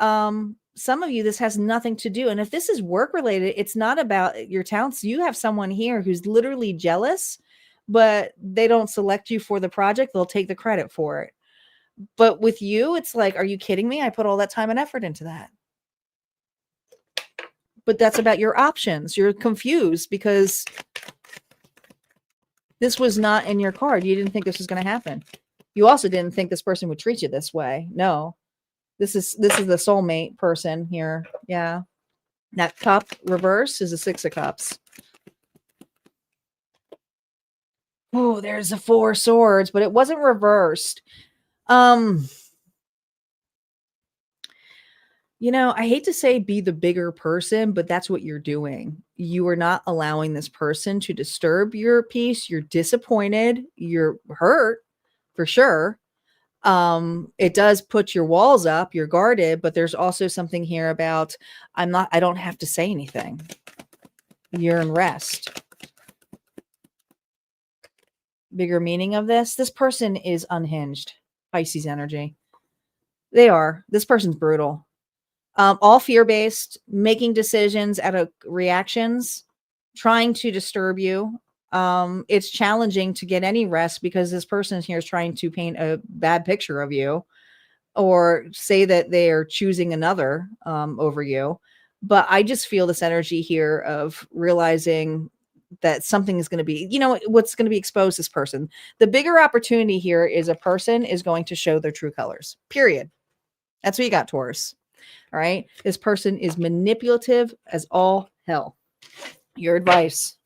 Some of you, this has nothing to do. And if this is work related, it's not about your talents. You have someone here who's literally jealous, but they don't select you for the project. They'll take the credit for it. But with you, it's like, are you kidding me? I put all that time and effort into that. But that's about your options. You're confused because this was not in your card. You didn't think this was going to happen. You also didn't think this person would treat you this way. No. This is the soulmate person here. Yeah. That cup reverse is a Six of Cups. Oh, there's a Four of Swords, but it wasn't reversed. You know, I hate to say be the bigger person, but that's what you're doing. You are not allowing this person to disturb your peace. You're disappointed. You're hurt for sure. It does put your walls up, you're guarded, but there's also something here about I don't have to say anything. You're in rest. Bigger meaning of this person is unhinged. Pisces energy. They are. This person's brutal. All fear-based, making decisions out of reactions, trying to disturb you. It's challenging to get any rest because this person here is trying to paint a bad picture of you or say that they are choosing another over you. But I just feel this energy here of realizing that something is going to be, what's going to be exposed this person. The bigger opportunity here is a person is going to show their true colors, period. That's what you got, Taurus. All right. This person is manipulative as all hell. Your advice.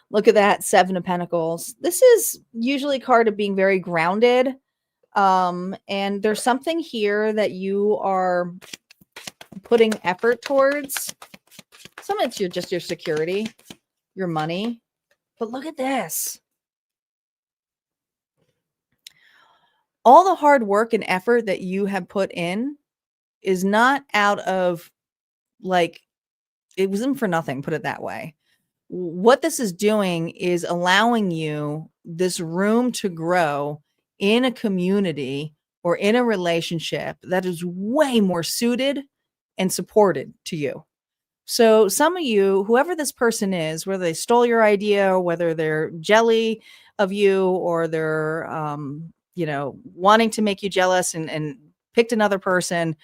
Look at that. 7 of Pentacles. This is usually a card of being very grounded. And there's something here that you are putting effort towards. Some of it's just your security, your money. But look at this. All the hard work and effort that you have put in is not out of it wasn't for nothing, put it that way. What this is doing is allowing you this room to grow in a community or in a relationship that is way more suited and supported to you. So some of you, whoever this person is, whether they stole your idea or whether they're jelly of you or they're, wanting to make you jealous and picked another person,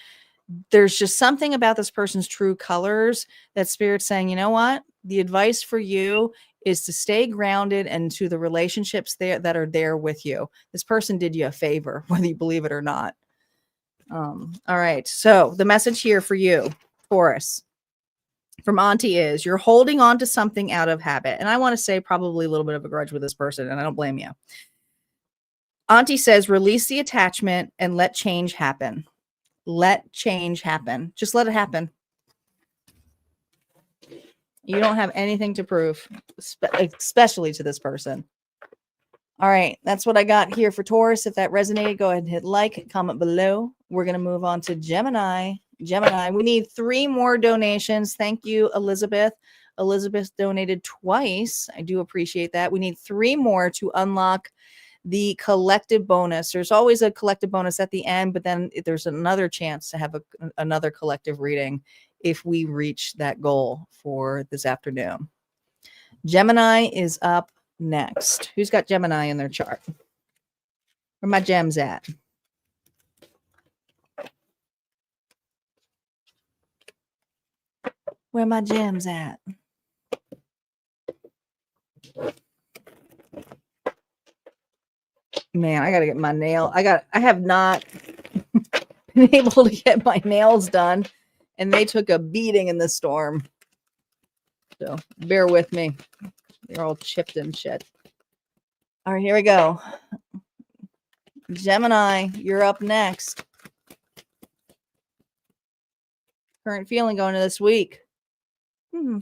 there's just something about this person's true colors that Spirit's saying, you know what? The advice for you is to stay grounded and to the relationships that are there with you. This person did you a favor, whether you believe it or not. All right. So the message here for you, Taurus, from Auntie is you're holding on to something out of habit. And I want to say probably a little bit of a grudge with this person, and I don't blame you. Auntie says, release the attachment and let change happen. Let change happen. Just let it happen. You don't have anything to prove, especially to this person. All right. That's what I got here for Taurus. If that resonated, go ahead and hit like, comment below. We're going to move on to Gemini. Gemini, we need 3 more donations. Thank you, Elizabeth. Elizabeth donated twice. I do appreciate that. We need 3 more to unlock the collective bonus. There's always a collective bonus at the end, but then there's another chance to have another collective reading if we reach that goal for this afternoon. Gemini is up next. Who's got Gemini in their chart? Where my gems at? Where my gems at? Man, I got to get my nail. I have not been able to get my nails done, and they took a beating in the storm. So bear with me. They're all chipped and shit. All right, here we go. Gemini, you're up next. Current feeling going into this week.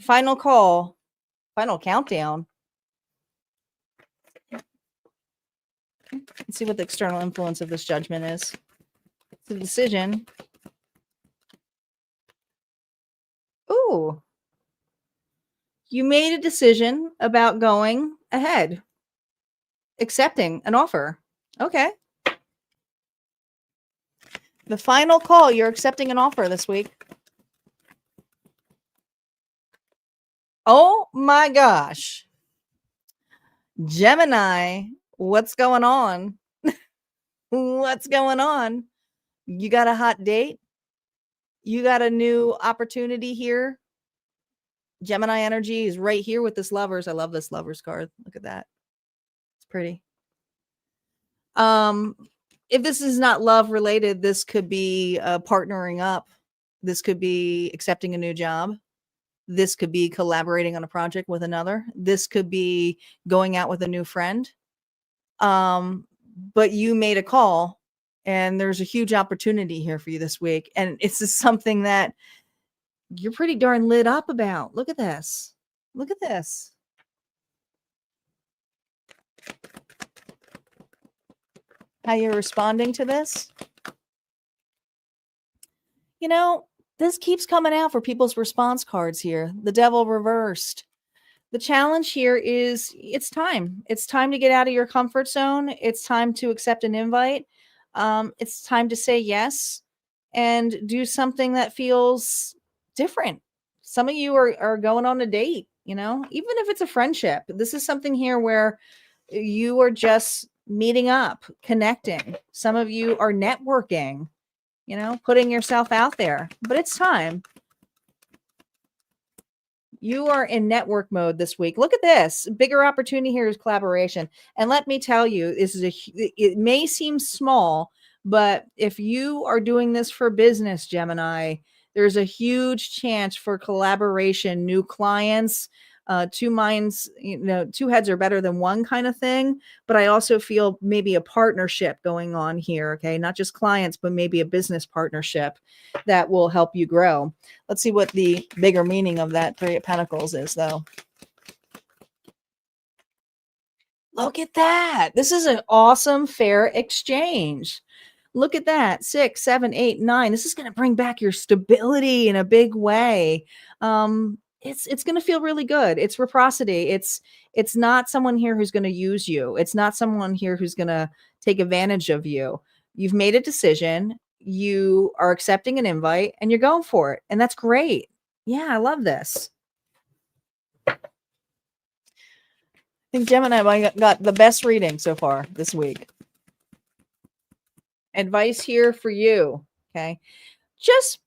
Final call. Final countdown. Let's see what the external influence of this judgment is. It's a decision. Ooh. You made a decision about going ahead. Accepting an offer. Okay. The final call, you're accepting an offer this week. Oh my gosh. Gemini, what's going on? What's going on? You got a hot date? You got a new opportunity here? Gemini energy is right here with this Lovers. I love this Lovers card. Look at that. It's pretty. If this is not love related, this could be partnering up. This could be accepting a new job. This could be collaborating on a project with another. This could be going out with a new friend. But you made a call, and there's a huge opportunity here for you this week. And it's just something that you're pretty darn lit up about. Look at this. Look at this. how you're responding to this. You know, this keeps coming out for people's response cards here. The devil reversed. The challenge here is it's time. It's time to get out of your comfort zone. It's time to accept an invite. It's time to say yes and do something that feels different. Some of you are going on a date, you know, even if it's a friendship. This is something here where you are just meeting up, connecting. Some of you are networking, you know, putting yourself out there, but it's time. You are in network mode this week. Look at this. Bigger opportunity here is collaboration. And let me tell you, it may seem small, but if you are doing this for business, Gemini, there's a huge chance for collaboration, new clients, two minds, you know, two heads are better than one kind of thing. But I also feel maybe a partnership going on here. Okay. Not just clients, but maybe a business partnership that will help you grow. Let's see what the bigger meaning of that Three of Pentacles is, though. Look at that. This is an awesome, fair exchange. Look at that. 6, 7, 8, 9. This is going to bring back your stability in a big way. It's going to feel really good. It's reciprocity. It's not someone here who's going to use you. It's not someone here who's going to take advantage of you. You've made a decision. You are accepting an invite and you're going for it. And that's great. Yeah, I love this. I think Gemini got the best reading so far this week. Advice here for you. Okay. Just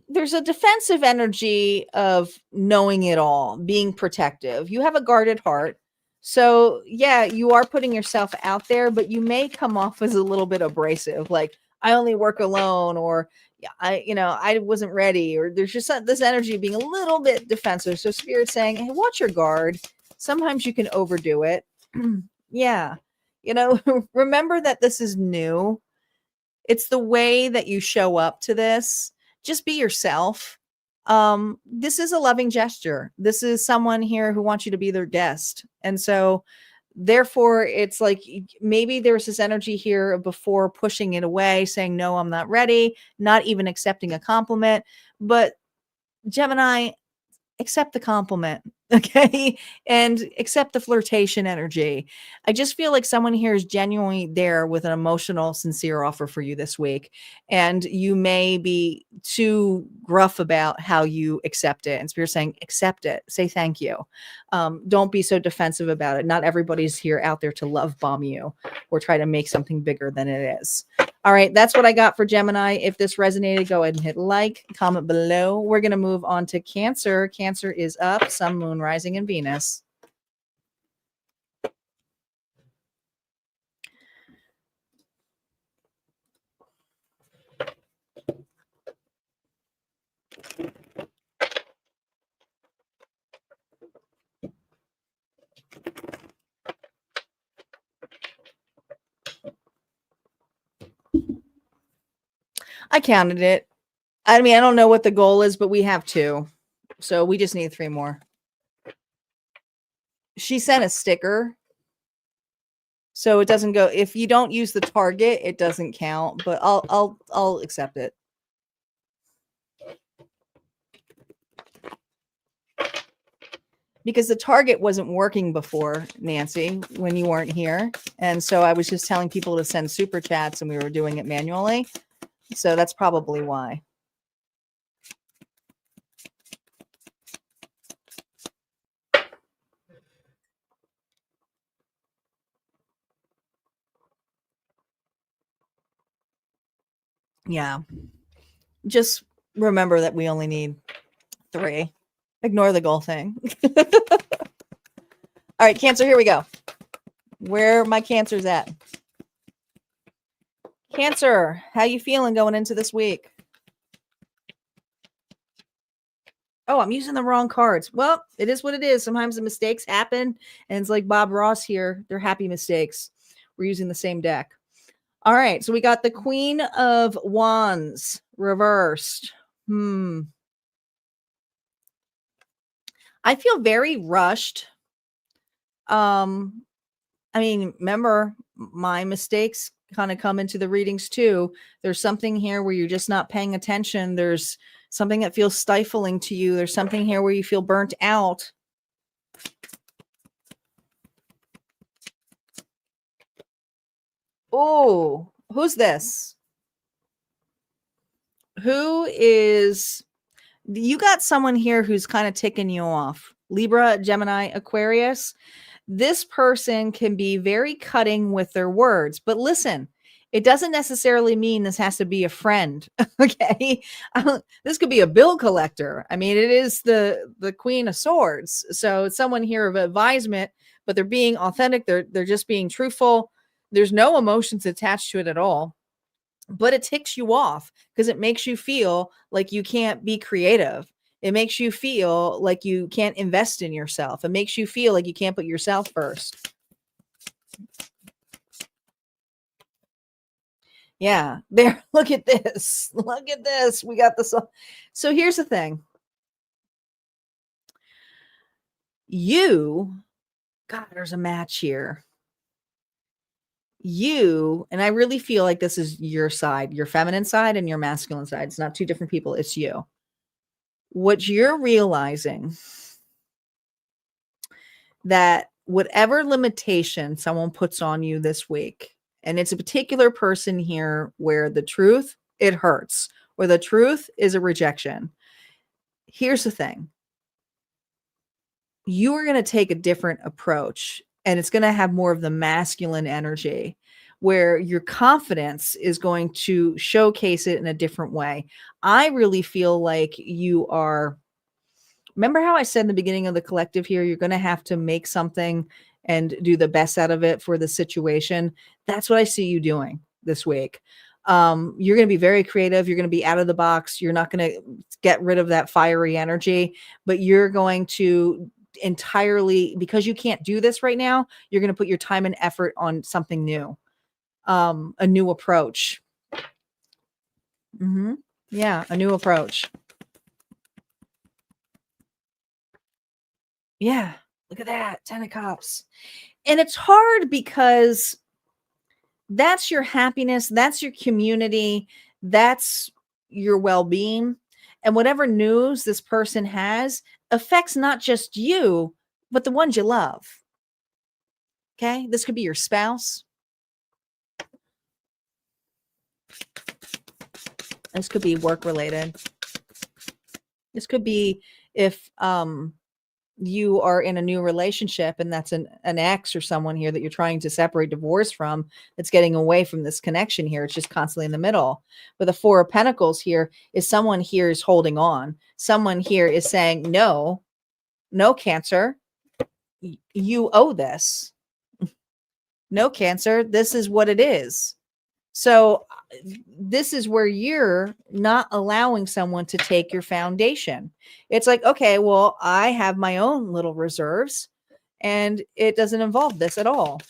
there's a defensive energy of knowing it all, being protective. You have a guarded heart. So yeah, you are putting yourself out there, but you may come off as a little bit abrasive. Like, I only work alone, or yeah, I wasn't ready, or there's just this energy being a little bit defensive. So Spirit's saying, hey, watch your guard. Sometimes you can overdo it. Yeah. Remember that this is new. It's the way that you show up to this. Just be yourself. This is a loving gesture. This is someone here who wants you to be their guest. And so therefore it's like maybe there's this energy here before pushing it away, saying, no, I'm not ready, not even accepting a compliment. But Gemini, accept the compliment. Okay. And accept the flirtation energy. I just feel like someone here is genuinely there with an emotional, sincere offer for you this week. And you may be too gruff about how you accept it. And Spirit saying, accept it. Say thank you. Don't be so defensive about it. Not everybody's here out there to love bomb you or try to make something bigger than it is. All right, that's what I got for Gemini. If this resonated, go ahead and hit like, comment below. We're going to move on to Cancer. Cancer is up, Sun, Moon, Rising, and Venus. I counted it. I mean, I don't know what the goal is, but we have 2. So we just need 3 more. She sent a sticker. So it doesn't go, if you don't use the target, it doesn't count, but I'll accept it. Because the target wasn't working before, Nancy, when you weren't here. And so I was just telling people to send super chats and we were doing it manually. So that's probably why. Yeah. Just remember that we only need 3. Ignore the goal thing. All right, Cancer, here we go. Where my Cancer's at. Cancer, how you feeling going into this week? Oh, I'm using the wrong cards. Well, it is what it is. Sometimes the mistakes happen, and it's like Bob Ross here. They're happy mistakes. We're using the same deck. All right, so we got the Queen of Wands reversed. I feel very rushed. I mean, remember, my mistakes kind of come into the readings too. There's something here where you're just not paying attention. There's something that feels stifling to you. There's something here where you feel burnt out. Oh, who's this? Who is, you got someone here who's kind of ticking you off. Libra, Gemini, Aquarius. This person can be very cutting with their words, but listen, it doesn't necessarily mean this has to be a friend. Okay. This could be a bill collector. I mean, it is the Queen of Swords. So it's someone here of advisement, but they're being authentic. They're just being truthful. There's no emotions attached to it at all, but it ticks you off because it makes you feel like you can't be creative. It makes you feel like you can't invest in yourself. It makes you feel like you can't put yourself first. Yeah, there. Look at this. Look at this. We got this. So here's the thing. God, there's a match here. And I really feel like this is your side, your feminine side and your masculine side. It's not two different people. It's you. What you're realizing that whatever limitation someone puts on you this week, and it's a particular person here where the truth, it hurts, where the truth is a rejection. Here's the thing. You are going to take a different approach, and it's going to have more of the masculine energy where your confidence is going to showcase it in a different way. I really feel like you are, remember how I said in the beginning of the collective here, you're going to have to make something and do the best out of it for the situation. That's what I see you doing this week. You're going to be very creative. You're going to be out of the box. You're not going to get rid of that fiery energy, but you're going to entirely, because you can't do this right now, you're going to put your time and effort on something new, a new approach. Yeah, a new approach. Yeah, look at that, 10 of Cups. And it's hard because that's your happiness, that's your community, that's your well-being. And whatever news this person has affects not just you, but the ones you love. Okay? This could be your spouse. This could be work related. This could be if you are in a new relationship and that's an ex or someone here that you're trying to separate, divorce from, that's getting away from this connection here. It's just constantly in the middle. But the Four of Pentacles here is someone here is holding on. Someone here is saying, no, Cancer, you owe this. No, Cancer, this is what it is. So this is where you're not allowing someone to take your foundation. It's like, okay, well, I have my own little reserves and it doesn't involve this at all.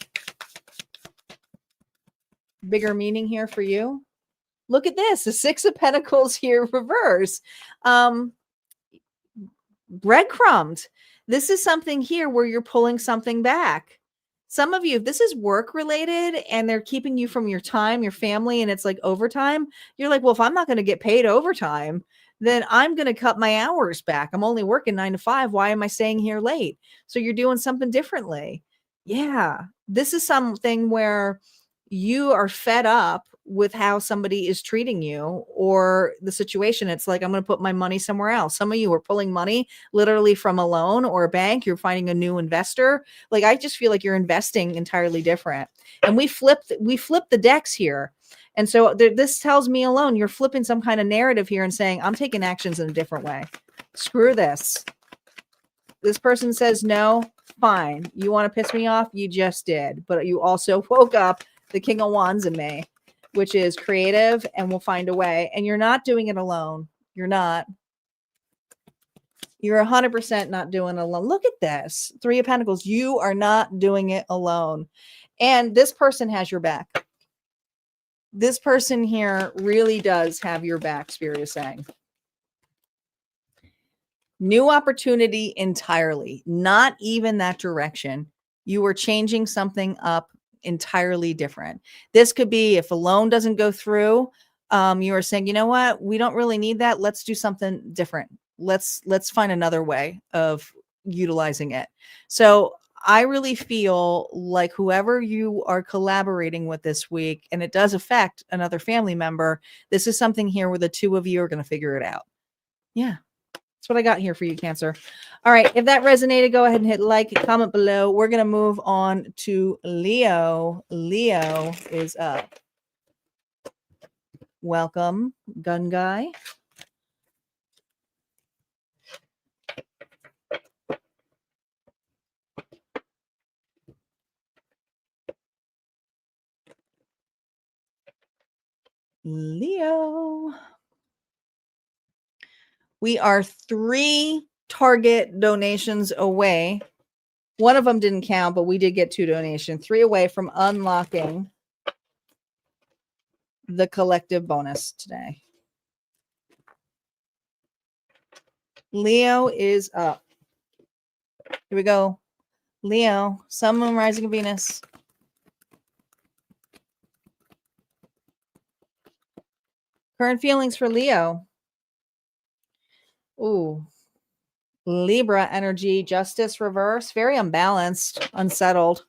Bigger meaning here for you. Look at this, the Six of Pentacles here reverse. Breadcrumbed. This is something here where you're pulling something back. Some of you, if this is work related and they're keeping you from your time, your family, and it's like overtime, you're like, well, if I'm not going to get paid overtime, then I'm going to cut my hours back. I'm only working 9 to 5. Why am I staying here late? So you're doing something differently. Yeah. This is something where you are fed up with how somebody is treating you or the situation. It's like, I'm going to put my money somewhere else. Some of you are pulling money literally from a loan or a bank. You're finding a new investor. Like, I just feel like you're investing entirely different. And we flipped the decks here. And so this tells me alone, you're flipping some kind of narrative here and saying, I'm taking actions in a different way. Screw this. This person says, no, fine. You want to piss me off? You just did. But you also woke up the King of Wands in me, which is creative and will find a way. And you're not doing it alone. You're not. You're 100% not doing it alone. Look at this. Three of Pentacles. You are not doing it alone. And this person has your back. This person here really does have your back, Spirit is saying. New opportunity entirely. Not even that direction. You are changing something up entirely different. This could be if a loan doesn't go through, you are saying, you know what, we don't really need that. Let's do something different. Let's find another way of utilizing it. So I really feel like whoever you are collaborating with this week, and it does affect another family member, this is something here where the two of you are going to figure it out. Yeah. That's what I got here for you, Cancer. All right. If that resonated, go ahead and hit like, comment below. We're going to move on to Leo. Leo is up. Welcome, gun guy. Leo. We are 3 target donations away. One of them didn't count, but we did get 2 donations. 3 away from unlocking the collective bonus today. Leo is up. Here we go. Leo, Sun, Moon, Rising, Venus. Current feelings for Leo. Ooh. Libra energy, justice reverse, very unbalanced, unsettled.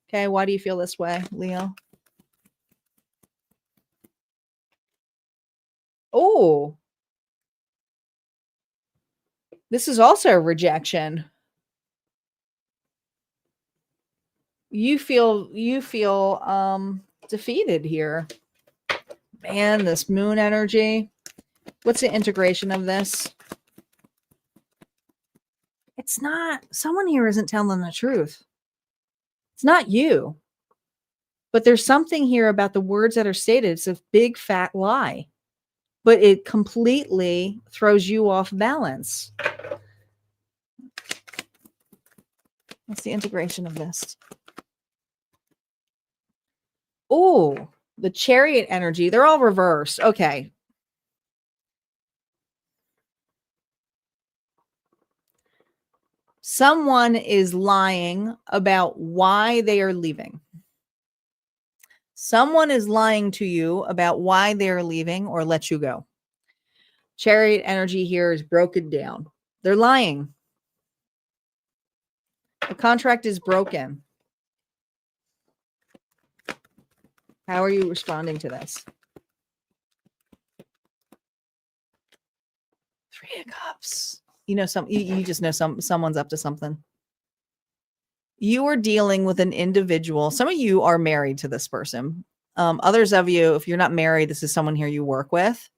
Okay, why do you feel this way, Leo? Oh, this is also rejection. You feel defeated here. Man, this moon energy. What's the integration of this? It's not, someone here isn't telling the truth. It's not you. But there's something here about the words that are stated. It's a big fat lie. But it completely throws you off balance. What's the integration of this? Oh, the Chariot energy. They're all reversed. Okay. Someone is lying about why they are leaving. Someone is lying to you about why they are leaving or let you go. Chariot energy here is broken down. They're lying. The contract is broken. How are you responding to this? 3 of Cups. You know, you just know someone's up to something. You are dealing with an individual. Some of you are married to this person. Others of you, if you're not married, this is someone here you work with.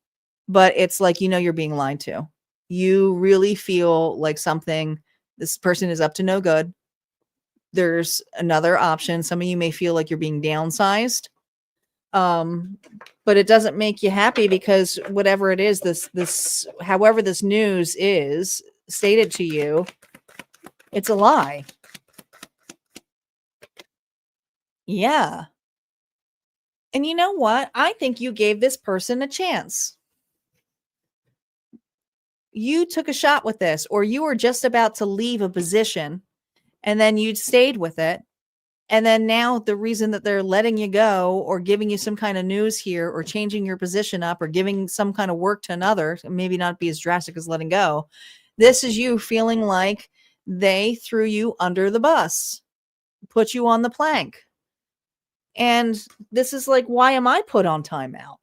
But it's like, you know, you're being lied to. You really feel like this person is up to no good. There's another option. Some of you may feel like you're being downsized. But it doesn't make you happy because whatever it is, however this news is stated to you, it's a lie. Yeah. And you know what? I think you gave this person a chance. You took a shot with this, or you were just about to leave a position and then you stayed with it. And then now the reason that they're letting you go or giving you some kind of news here or changing your position up or giving some kind of work to another, maybe not be as drastic as letting go. This is you feeling like they threw you under the bus, put you on the plank. And this is like, why am I put on timeout?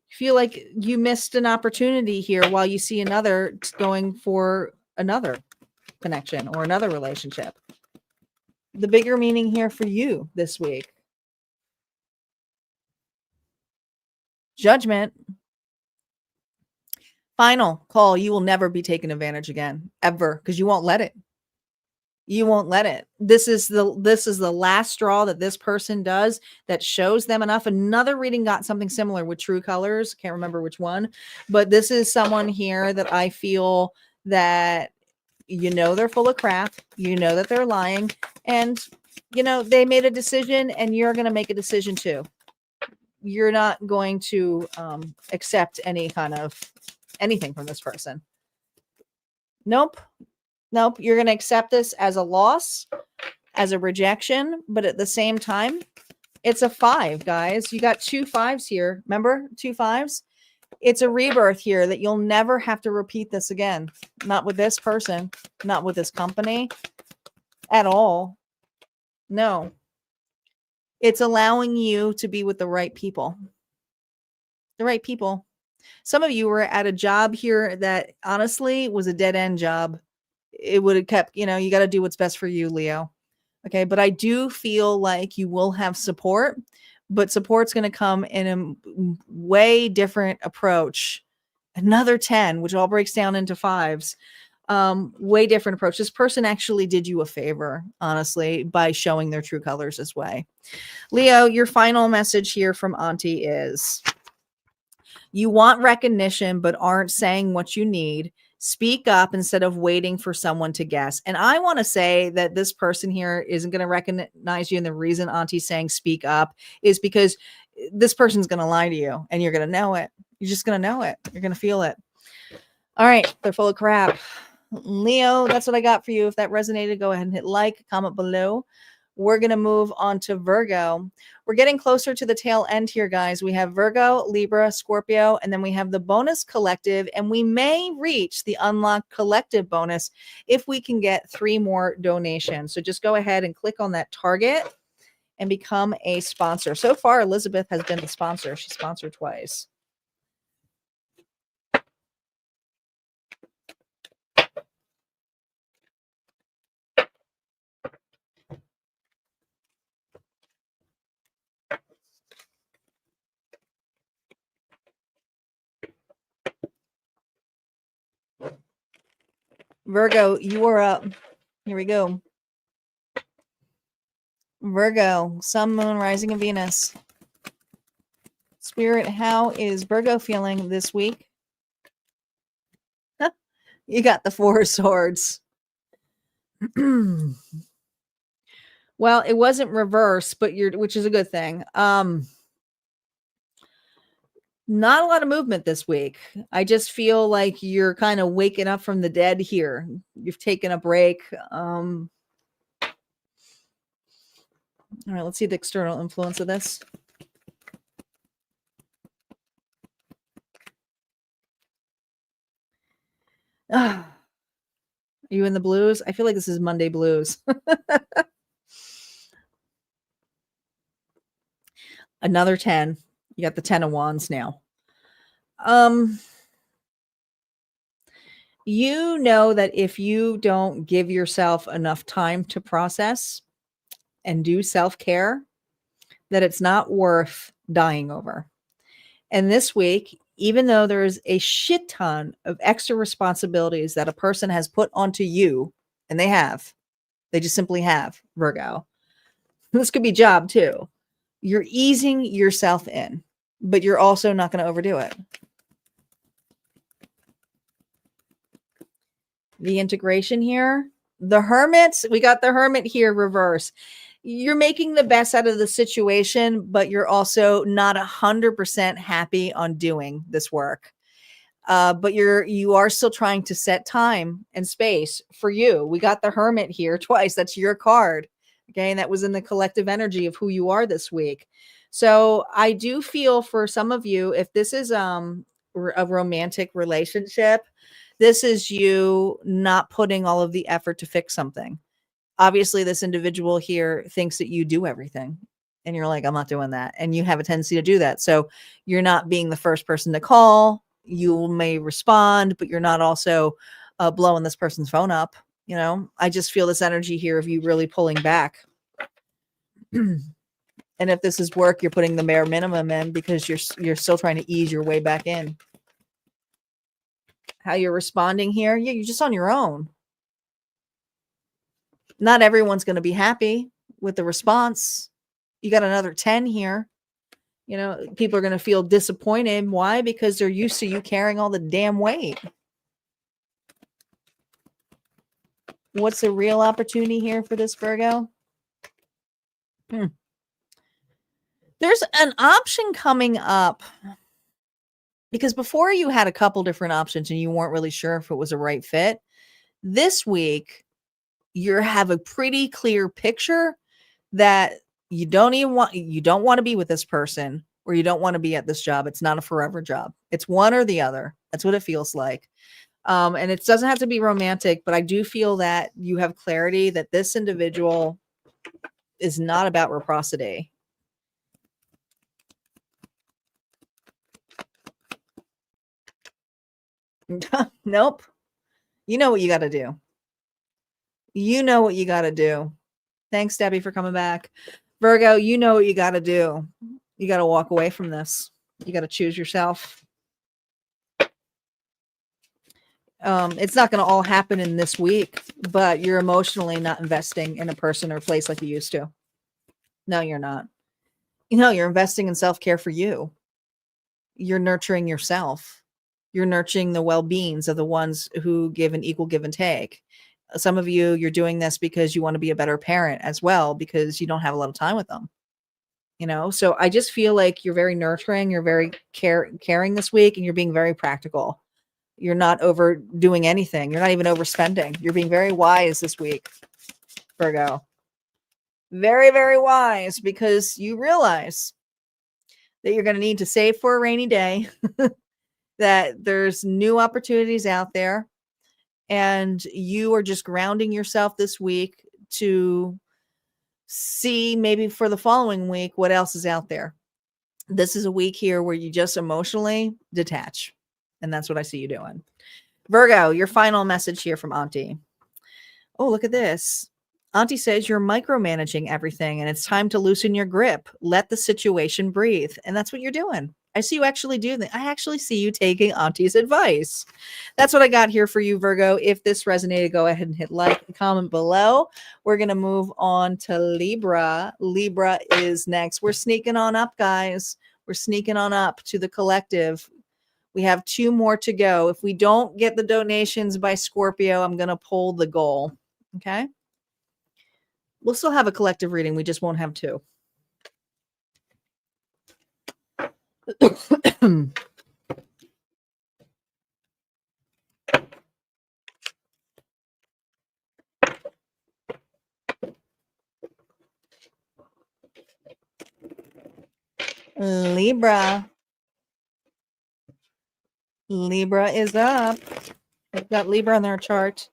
Feel like you missed an opportunity here while you see another going for another connection or another relationship. The bigger meaning here for you this week. Judgment. Final call. You will never be taken advantage again, ever, because you won't let it. You won't let it. This is the last straw that this person does that shows them enough. Another reading got something similar with True Colors. Can't remember which one, but this is someone here that I feel that, you know, they're full of crap. You know that they're lying, and you know they made a decision, and you're going to make a decision too. You're not going to accept any kind of anything from this person. Nope. Nope. You're going to accept this as a loss, as a rejection, but at the same time, it's a 5, guys. You got 2 5s here. Remember? 2 5s? It's a rebirth here that you'll never have to repeat this again. Not with this person, not with this company at all. No. It's allowing you to be with the right people. The right people. Some of you were at a job here that honestly was a dead end job. It would have kept, you got to do what's best for you, Leo. Okay. But I do feel like you will have support, but support's going to come in a way different approach. Another 10, which all breaks down into 5s. Way different approach. This person actually did you a favor, honestly, by showing their true colors this way. Leo, your final message here from Auntie is: you want recognition, but aren't saying what you need. Speak up instead of waiting for someone to guess. And I want to say that this person here isn't going to recognize you. And the reason Auntie's saying speak up is because this person's going to lie to you and you're going to know it. You're just going to know it. You're going to feel it. All right. They're full of crap. Leo, that's what I got for you. If that resonated, go ahead and hit like, comment below. We're going to move on to Virgo. We're getting closer to the tail end here, guys. We have Virgo, Libra, Scorpio, and then we have the bonus collective, and we may reach the unlocked collective bonus if we can get 3 more donations. So just go ahead and click on that target and become a sponsor. So far, Elizabeth has been the sponsor. She sponsored twice. Virgo, you are up. Here we go. Virgo, Sun, Moon, Rising, and Venus. Spirit, how is Virgo feeling this week? You got the 4 of Swords. Well, it wasn't reverse, but which is a good thing. Not a lot of movement this week. I just feel like you're kind of waking up from the dead here. You've taken a break. All right, let's see the external influence of this. Are you in the blues? I feel like this is Monday blues. Another 10. You got the 10 of Wands now. You know that if you don't give yourself enough time to process and do self-care, that it's not worth dying over. And this week, even though there's a shit ton of extra responsibilities that a person has put onto you, and they just simply have, Virgo. This could be job too. You're easing yourself in, but you're also not going to overdo it. The integration here, the Hermits, we got the Hermit here reverse. You're making the best out of the situation, but you're also not 100% happy on doing this work. But you are still trying to set time and space for you. We got the Hermit here twice. That's your card. Okay. And that was in the collective energy of who you are this week. So I do feel for some of you, if this is a romantic relationship, this is you not putting all of the effort to fix something. Obviously, this individual here thinks that you do everything. And you're like, I'm not doing that. And you have a tendency to do that. So you're not being the first person to call. You may respond, but you're not also blowing this person's phone up. I just feel this energy here of you really pulling back. And if this is work, you're putting the bare minimum in because you're still trying to ease your way back in. How you're responding here, yeah, you're just on your own. Not everyone's going to be happy with the response. You got another 10 here. People are going to feel disappointed. Why? Because they're used to you carrying all the damn weight. What's the real opportunity here for this Virgo? There's an option coming up. Because before you had a couple different options and you weren't really sure if it was a right fit. This week, you have a pretty clear picture that you don't want to be with this person, or you don't want to be at this job. It's not a forever job. It's one or the other. That's what it feels like. And it doesn't have to be romantic, but I do feel that you have clarity that this individual is not about reciprocity. Nope. You know what you got to do. You know what you got to do. Thanks, Debbie, for coming back. Virgo, you know what you got to do. You got to walk away from this. You got to choose yourself. It's not going to all happen in this week, but you're emotionally not investing in a person or place like you used to. No, you're not. You're investing in self-care for you. You're nurturing yourself. You're nurturing the well-beings of the ones who give an equal give and take. Some of you, you're doing this because you want to be a better parent as well, because you don't have a lot of time with them. So I just feel like you're very nurturing. You're very caring this week, and you're being very practical. You're not overdoing anything. You're not even overspending. You're being very wise this week, Virgo. Very, very wise, because you realize that you're going to need to save for a rainy day, that there's new opportunities out there, and you are just grounding yourself this week to see maybe for the following week what else is out there. This is a week here where you just emotionally detach, and that's what I see you doing. Virgo, your final message here from Auntie. Oh, look at this. Auntie says you're micromanaging everything and it's time to loosen your grip. Let the situation breathe. And that's what you're doing. I see you actually do that. I actually see you taking Auntie's advice. That's what I got here for you, Virgo. If this resonated, go ahead and hit like and comment below. We're going to move on to Libra. Libra is next. We're sneaking on up, guys. We're sneaking on up to the collective. We have 2 more to go. If we don't get the donations by Scorpio, I'm going to pull the goal. Okay. We'll still have a collective reading. We just won't have 2. Libra. Libra is up. We've got Libra on their chart.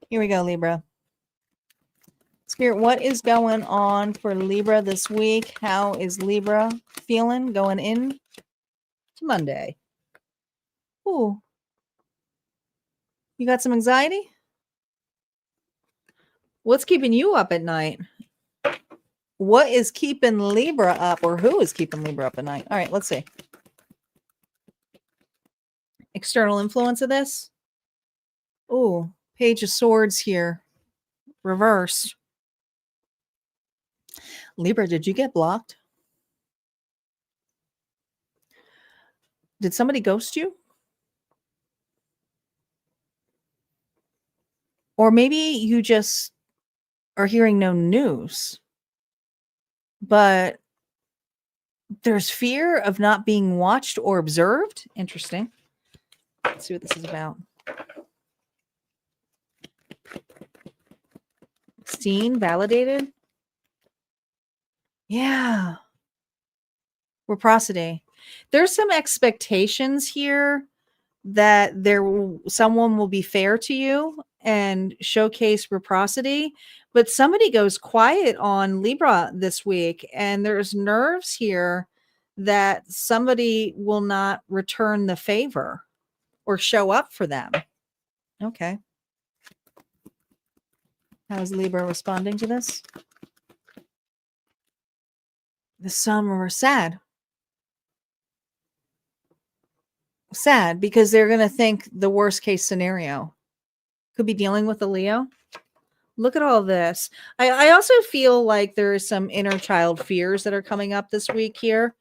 Here we go, Libra. Spirit, what is going on for Libra this week? How is Libra feeling going in to Monday? Ooh. You got some anxiety? What's keeping you up at night? What is keeping Libra up, or who is keeping Libra up at night? All right, let's see. External influence of this? Ooh, Page of Swords here. Reversed. Libra, did you get blocked? Did somebody ghost you? Or maybe you just are hearing no news, but there's fear of not being watched or observed. Interesting. Let's see what this is about. Seen, validated. Yeah. Reciprocity. There's some expectations here that someone will be fair to you and showcase reciprocity, but somebody goes quiet on Libra this week, and there's nerves here that somebody will not return the favor or show up for them. Okay. How's Libra responding to this? The Sun, we're sad. Sad because they're going to think the worst case scenario. Could be dealing with a Leo. Look at all this. I also feel like there is some inner child fears that are coming up this week here.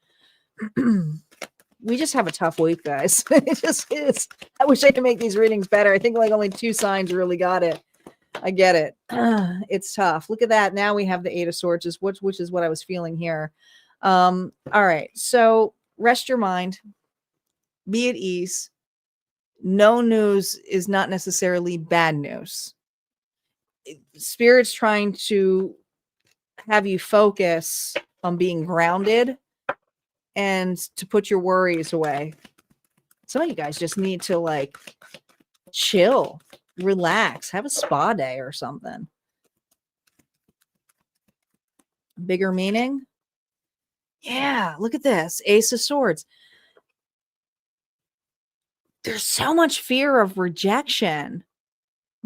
We just have a tough week, guys. It just is. I wish I could make these readings better. I think like only 2 signs really got it. I get it. It's tough. Look at that. Now we have the 8 of Swords, which is what I was feeling here. All right. So rest your mind. Be at ease. no news is not necessarily bad news. Spirit's trying to have you focus on being grounded and to put your worries away. Some of you guys just need to like chill, relax, have a spa day or something. Bigger meaning? Yeah, look at this. Ace of Swords. There's so much fear of rejection.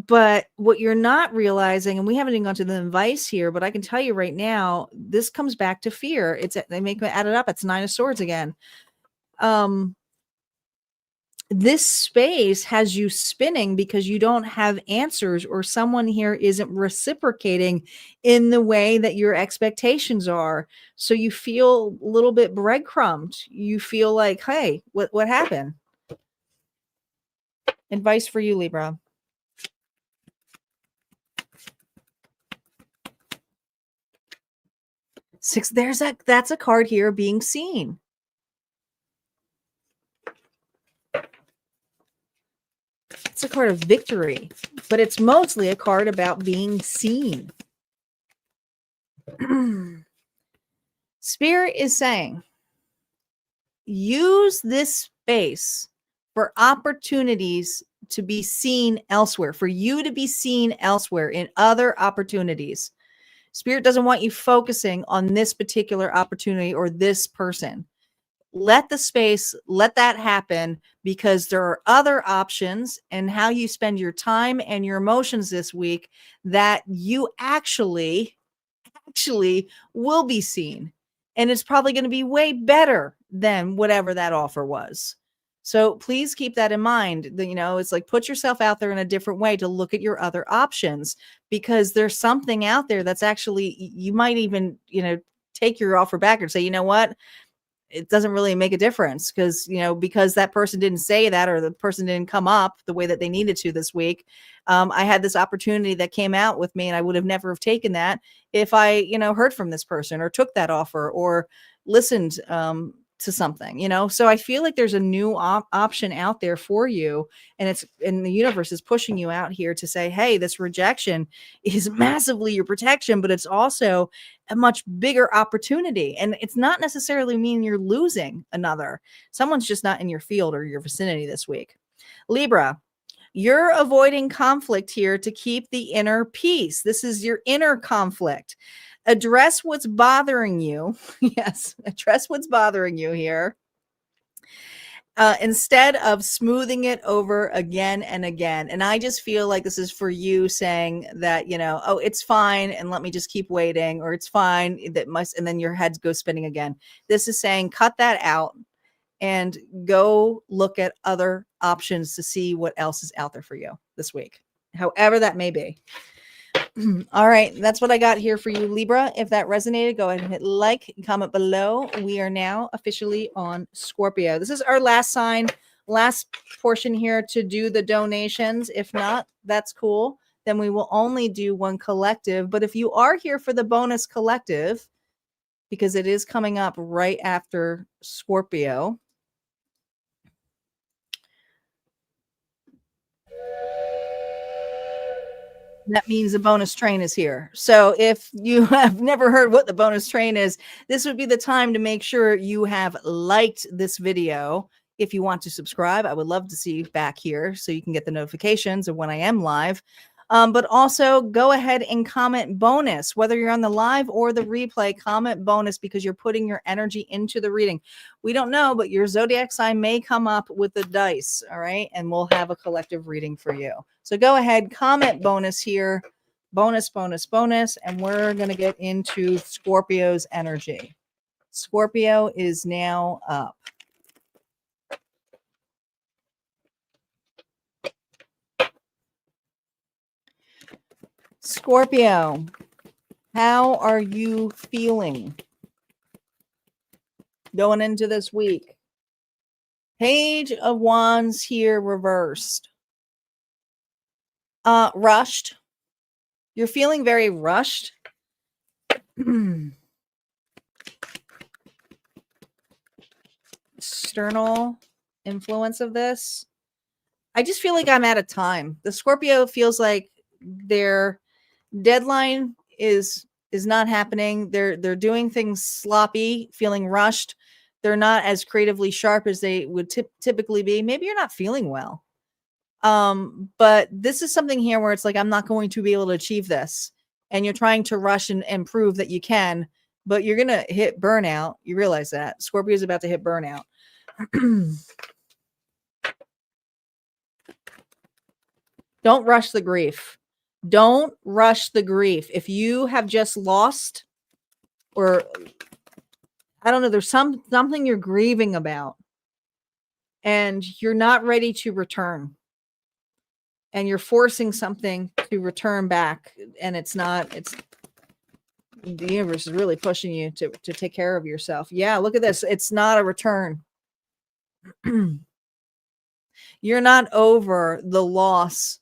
But what you're not realizing, and we haven't even gone to the advice here, but I can tell you right now, this comes back to fear. They make me add it up. It's 9 of Swords again. This space has you spinning because you don't have answers, or someone here isn't reciprocating in the way that your expectations are. So you feel a little bit breadcrumbed. You feel like, hey, what happened? Advice for you, Libra. Six, that's a card here being seen. It's a card of victory, but it's mostly a card about being seen. Spirit is saying, use this space for opportunities to be seen elsewhere, for you to be seen elsewhere in other opportunities. Spirit doesn't want you focusing on this particular opportunity or this person. Let the space, let that happen, because there are other options and how you spend your time and your emotions this week that you actually will be seen. And it's probably going to be way better than whatever that offer was. So please keep that in mind. It's like put yourself out there in a different way to look at your other options, because there's something out there that's actually, you might even, take your offer back and say, you know what? It doesn't really make a difference because that person didn't say that, or the person didn't come up the way that they needed to this week. I had this opportunity that came out with me, and I would have never have taken that if I, heard from this person or took that offer or listened to something, So I feel like there's a new option out there for you, and the universe is pushing you out here to say, hey, this rejection is massively your protection, but it's also a much bigger opportunity. And it's not necessarily mean you're losing another. Someone's just not in your field or your vicinity this week. Libra, you're avoiding conflict here to keep the inner peace. This is your inner conflict. Address what's bothering you. Yes, address what's bothering you here. Instead of smoothing it over again and again. And I just feel like this is for you saying that, oh, it's fine, and let me just keep waiting, or it's fine, and then your head goes spinning again. This is saying cut that out and go look at other options to see what else is out there for you this week, however that may be. All right, that's what I got here for you, Libra. If that resonated, go ahead and hit like, comment below. We are now officially on Scorpio. This is our last sign, last portion here to do the donations. If not, that's cool. Then we will only do one collective. But if you are here for the bonus collective, because it is coming up right after Scorpio, that means the bonus train is here. So if you have never heard what the bonus train is, this would be the time to make sure you have liked this video. If you want to subscribe, I would love to see you back here so you can get the notifications of when I am live. But also go ahead and comment bonus, whether you're on the live or the replay, comment bonus, because you're putting your energy into the reading. We don't know, but your zodiac sign may come up with the dice. All right. And we'll have a collective reading for you. So go ahead, comment bonus here. Bonus, bonus, bonus. And we're going to get into Scorpio's energy. Scorpio is now up. Scorpio, how are you feeling going into this week? Page of Wands here reversed. Rushed. You're feeling very rushed. External influence of this. I just feel like I'm out of time. The Scorpio feels like their deadline is not happening. They're doing things sloppy, feeling rushed. They're not as creatively sharp as they would typically be. Maybe you're not feeling well. But this is something here where it's like, I'm not going to be able to achieve this. And you're trying to rush and prove that you can, but you're going to hit burnout. You realize that Scorpio is about to hit burnout. Don't rush the grief. Don't rush the grief. If you have just lost, or I don't know, there's something you're grieving about and you're not ready to return, and you're forcing something to return back, and it's the universe is really pushing you to take care of yourself. Yeah, look at this. It's not a return. You're not over the loss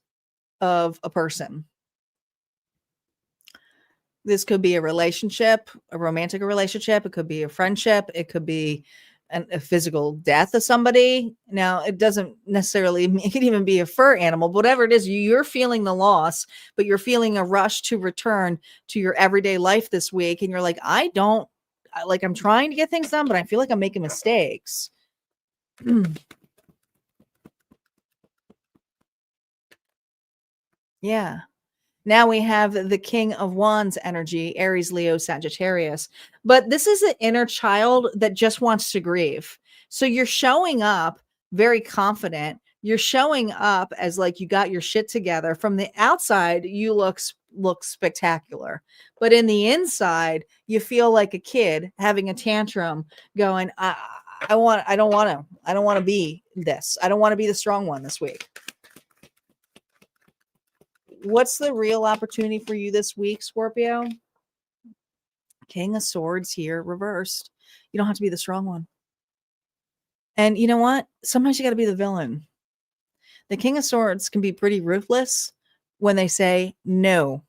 of a person. This could be a relationship, a romantic relationship. It could be a friendship. It could be a physical death of somebody. Now, it doesn't necessarily, it could even be a fur animal, but whatever it is, you're feeling the loss, but you're feeling a rush to return to your everyday life this week. And you're like, I'm trying to get things done, but I feel like I'm making mistakes. Yeah. Now we have the King of Wands energy, Aries, Leo, Sagittarius. But this is an inner child that just wants to grieve. So you're showing up very confident. You're showing up as like you got your shit together. From the outside, you look spectacular. But in the inside, you feel like a kid having a tantrum going, I don't want to be this. I don't want to be the strong one this week. What's the real opportunity for you this week, Scorpio? King of Swords here, reversed. You don't have to be the strong one. And you know what? Sometimes you got to be the villain. The King of Swords can be pretty ruthless when they say, no,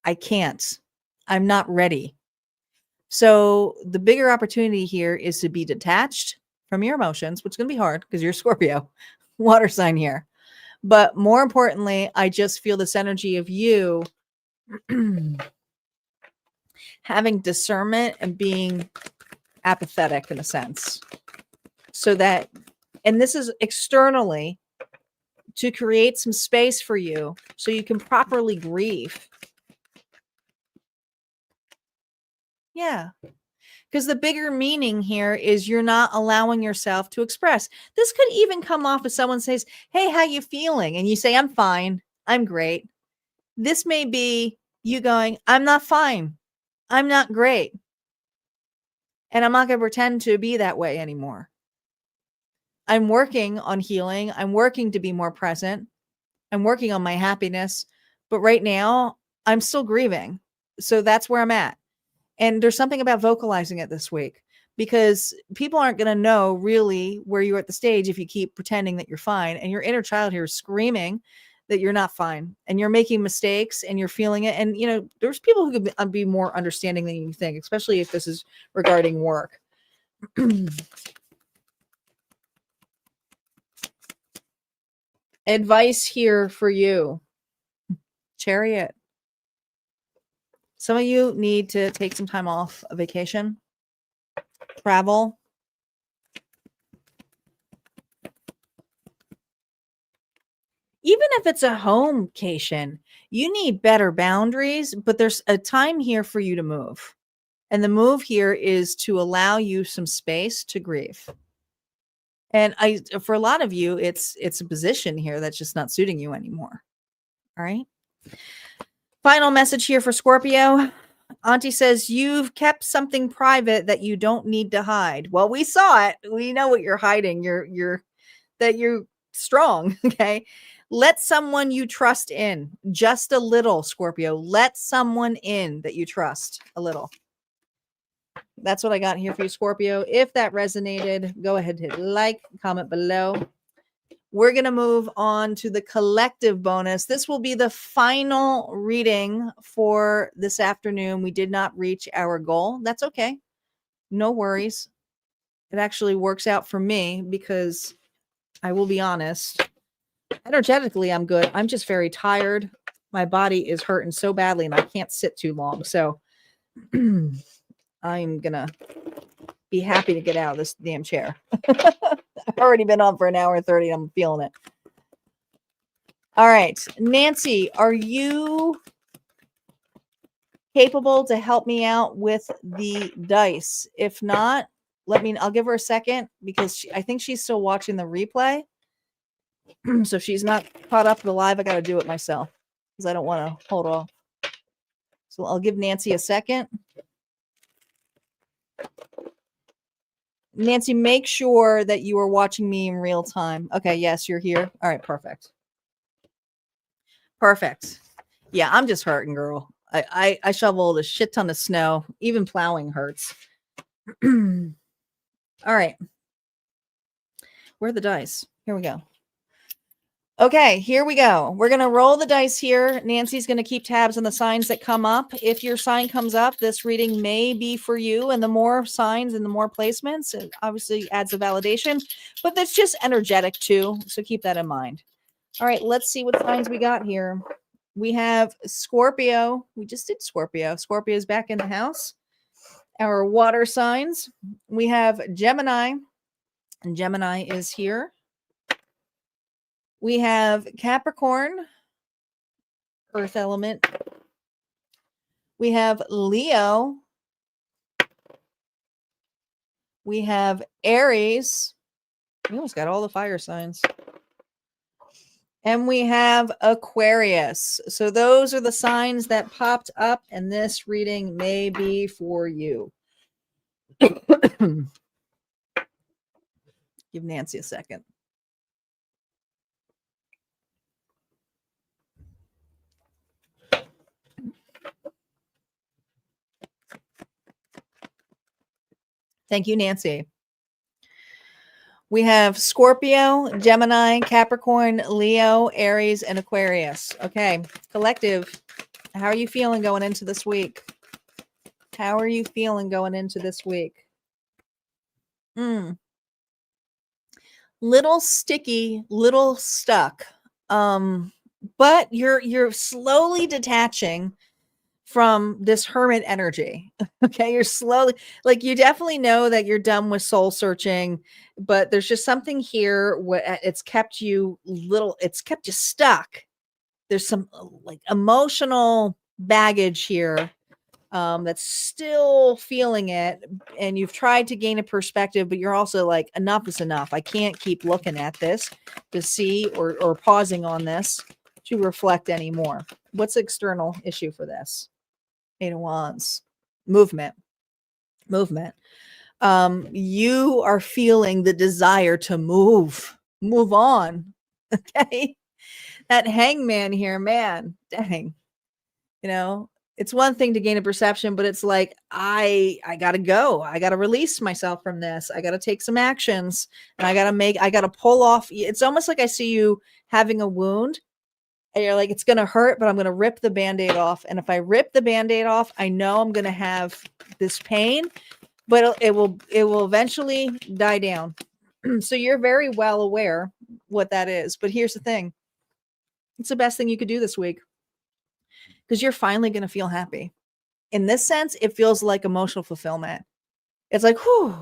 I can't. I'm not ready. So the bigger opportunity here is to be detached from your emotions, which is going to be hard because you're Scorpio, water sign here. But more importantly, I just feel this energy of you having discernment and being apathetic in a sense. So that, and this is externally to create some space for you so you can properly grieve. Yeah. Because the bigger meaning here is you're not allowing yourself to express. This could even come off as someone says, hey, how you feeling? And you say, I'm fine. I'm great. This may be you going, I'm not fine. I'm not great. And I'm not going to pretend to be that way anymore. I'm working on healing. I'm working to be more present. I'm working on my happiness. But right now, I'm still grieving. So that's where I'm at. And there's something about vocalizing it this week, because people aren't going to know really where you're at the stage if you keep pretending that you're fine. And your inner child here is screaming that you're not fine and you're making mistakes and you're feeling it. And, you know, there's people who could be more understanding than you think, especially if this is regarding work. Advice here for you. Chariot. Some of you need to take some time off, a vacation, travel. Even if it's a homecation, you need better boundaries, but there's a time here for you to move. And the move here is to allow you some space to grieve. And for a lot of you, it's a position here that's just not suiting you anymore. All right. Final message here for Scorpio. Auntie says, you've kept something private that you don't need to hide. Well, we saw it. We know what you're hiding. You're strong. Okay. Let someone you trust in just a little, Scorpio. Let someone in that you trust a little. That's what I got here for you, Scorpio. If that resonated, go ahead and hit like, comment below. We're going to move on to the collective bonus. This will be the final reading for this afternoon. We did not reach our goal. That's okay. No worries. It actually works out for me because I will be honest. Energetically, I'm good. I'm just very tired. My body is hurting so badly and I can't sit too long. So I'm going to be happy to get out of this damn chair. I've already been on for an hour and 30. I'm feeling it. All right. Nancy, are you capable to help me out with the dice? If not, I'll give her a second because I think she's still watching the replay. So if she's not caught up to the live, I got to do it myself because I don't want to hold off. So I'll give Nancy a second. Nancy, make sure that you are watching me in real time. Okay, yes, you're here. All right, perfect. Perfect. Yeah, I'm just hurting, girl. I shoveled a shit ton of snow. Even plowing hurts. All right. Where are the dice? Here we go. Okay, here we go. We're going to roll the dice here. Nancy's going to keep tabs on the signs that come up. If your sign comes up, this reading may be for you. And the more signs and the more placements, it obviously adds a validation. But that's just energetic too. So keep that in mind. All right, let's see what signs we got here. We have Scorpio. We just did Scorpio. Scorpio is back in the house. Our water signs. We have Gemini. And Gemini is here. We have Capricorn, earth element. We have Leo. We have Aries. We almost got all the fire signs. And we have Aquarius. So those are the signs that popped up, and this reading may be for you. Give Nancy a second. Thank you, Nancy. We have Scorpio, Gemini, Capricorn, Leo, Aries, and Aquarius. Okay, collective, how are you feeling going into this week? How are you feeling going into this week? Little sticky, little stuck. But you're slowly detaching from this hermit energy. Okay, you're slowly, like, you definitely know that you're done with soul searching, but there's just something here where it's kept you stuck. There's some like emotional baggage here that's still feeling it, and you've tried to gain a perspective, but you're also like, enough is enough. I can't keep looking at this to see or pausing on this to reflect anymore. What's the external issue for this? 8 of Wands. Movement. You are feeling the desire to move on. Okay. That hangman here, man, dang. You know, it's one thing to gain a perception, but it's like, I gotta go. I gotta release myself from this. I gotta take some actions, and I gotta pull off. It's almost like I see you having a wound, and you're like, it's going to hurt, but I'm going to rip the Band-Aid off. And if I rip the Band-Aid off, I know I'm going to have this pain, but it will eventually die down. So you're very well aware what that is. But here's the thing. It's the best thing you could do this week because you're finally going to feel happy. In this sense, it feels like emotional fulfillment. It's like, whew,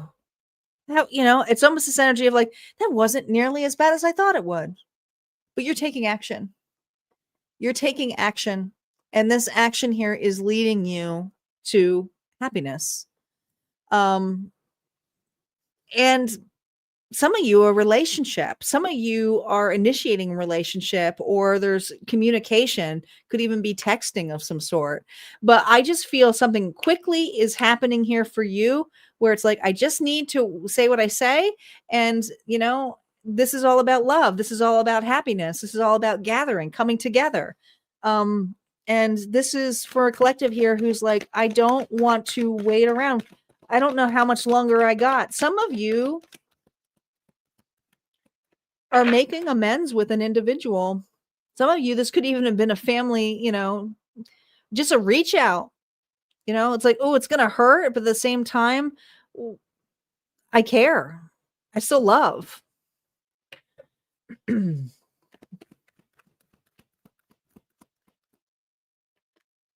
it's almost this energy of like, that wasn't nearly as bad as I thought it would. But you're taking action. You're taking action, and this action here is leading you to happiness. And some of you are relationship. Some of you are initiating a relationship, or there's communication, could even be texting of some sort. But I just feel something quickly is happening here for you where it's like, I just need to say what I say. And, this is all about love. This is all about happiness. This is all about gathering, coming together. And this is for a collective here who's like, I don't want to wait around. I don't know how much longer I got. Some of you are making amends with an individual. Some of you, this could even have been a family, just a reach out. It's like, oh, it's going to hurt. But at the same time, I care. I still love.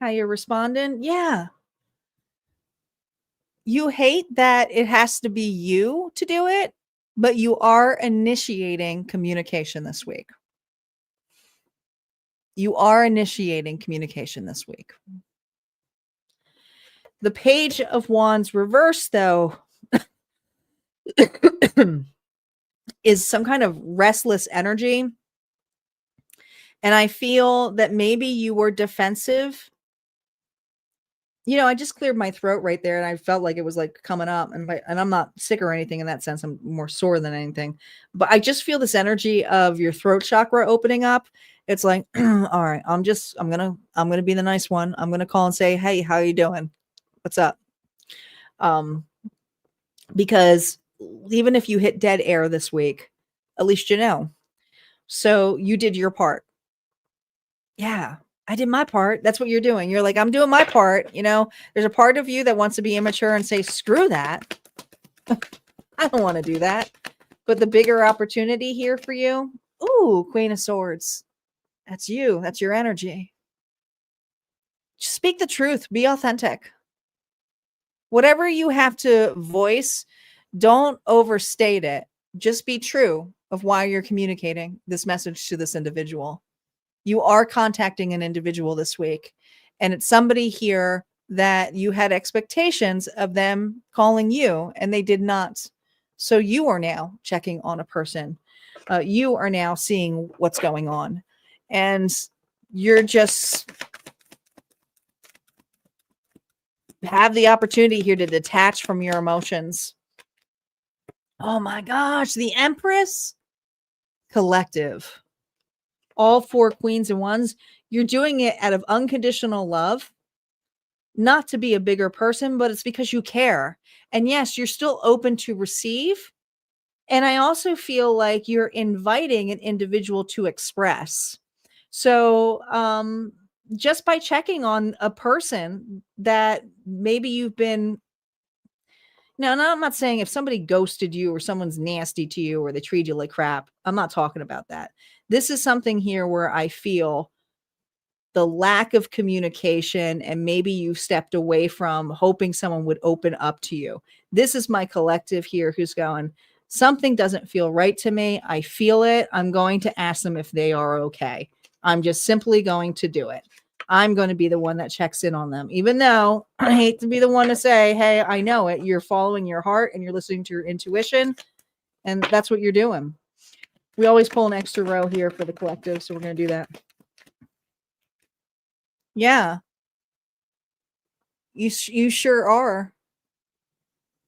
How you're responding? Yeah. You hate that it has to be you to do it, but you are initiating communication this week. You are initiating communication this week. The Page of Wands reversed, though, is some kind of restless energy. And I feel that maybe you were defensive. You know, I just cleared my throat right there and I felt like it was like coming up, and I'm not sick or anything in that sense. I'm more sore than anything, but I just feel this energy of your throat chakra opening up. It's like, all right, I'm going to be the nice one. I'm going to call and say, "Hey, how you doing? What's up?" Because even if you hit dead air this week, at least you know. So you did your part. Yeah, I did my part. That's what you're doing. You're like, I'm doing my part. You know, there's a part of you that wants to be immature and say, screw that. I don't want to do that. But the bigger opportunity here for you, ooh, Queen of Swords. That's you. That's your energy. Just speak the truth. Be authentic. Whatever you have to voice, don't overstate it. Just be true of why you're communicating this message to this individual. You are contacting an individual this week, and it's somebody here that you had expectations of them calling you, and they did not. So you are now checking on a person. You are now seeing what's going on, and you're just have the opportunity here to detach from your emotions. Oh my gosh, the Empress collective. All 4 queens and ones. You're doing it out of unconditional love, not to be a bigger person, but it's because you care. And yes, you're still open to receive. And I also feel like you're inviting an individual to express. So, just by checking on a person that maybe you've been, now, I'm not saying if somebody ghosted you or someone's nasty to you or they treat you like crap. I'm not talking about that. This is something here where I feel the lack of communication and maybe you stepped away from hoping someone would open up to you. This is my collective here who's going, something doesn't feel right to me. I feel it. I'm going to ask them if they are okay. I'm just simply going to do it. I'm going to be the one that checks in on them, even though I hate to be the one to say, hey, I know it. You're following your heart and you're listening to your intuition. And that's what you're doing. We always pull an extra row here for the collective. So we're going to do that. Yeah, you sure are.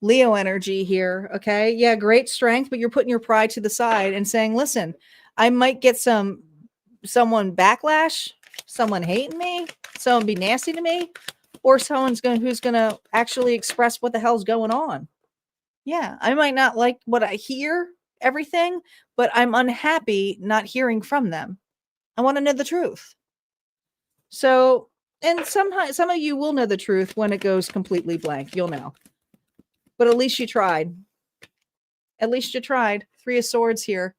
Leo energy here. Okay. Yeah. Great strength, but you're putting your pride to the side and saying, listen, I might get someone backlash, someone hating me, someone be nasty to me, or someone's who's going to actually express what the hell's going on. Yeah. I might not like what I hear, everything, but I'm unhappy not hearing from them. I want to know the truth. So, and somehow some of you will know the truth when it goes completely blank. You'll know. But at least you tried. At least you tried. 3 of Swords here,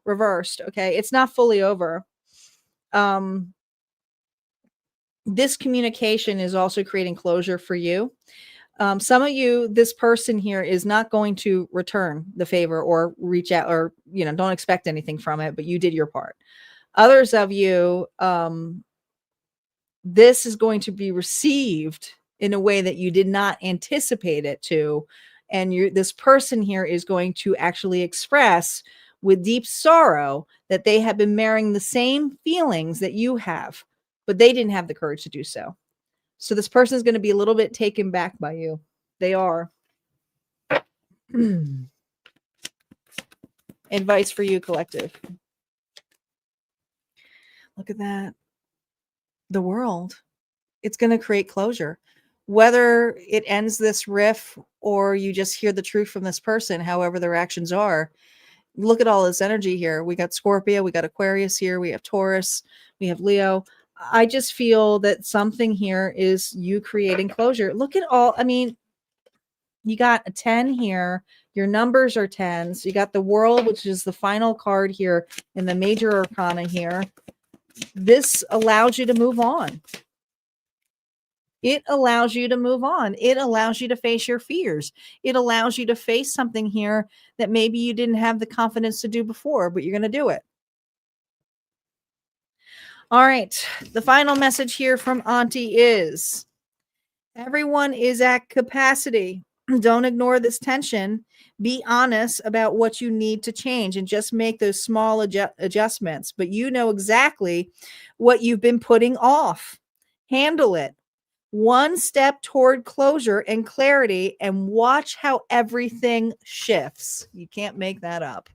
reversed. Okay. It's not fully over. This communication is also creating closure for you. Some of you, this person here is not going to return the favor or reach out or, don't expect anything from it, but you did your part. Others of you, this is going to be received in a way that you did not anticipate it to. And this person here is going to actually express with deep sorrow that they have been marrying the same feelings that you have, but they didn't have the courage to do so. So this person is going to be a little bit taken back by you. They are. Advice for you, collective. Look at that. The World. It's going to create closure. Whether it ends this riff or you just hear the truth from this person, however their actions are, look at all this energy here. We got Scorpio, we got Aquarius here, we have Taurus, we have Leo. I just feel that something here is you creating closure. Look at all, you got a 10 here. Your numbers are 10s. You got the World, which is the final card here in the major arcana here. This allows you to move on. It allows you to move on. It allows you to face your fears. It allows you to face something here that maybe you didn't have the confidence to do before, but you're going to do it. All right. The final message here from Auntie is everyone is at capacity. Don't ignore this tension. Be honest about what you need to change and just make those small adjustments. But you know exactly what you've been putting off. Handle it. One step toward closure and clarity, and watch how everything shifts. You can't make that up.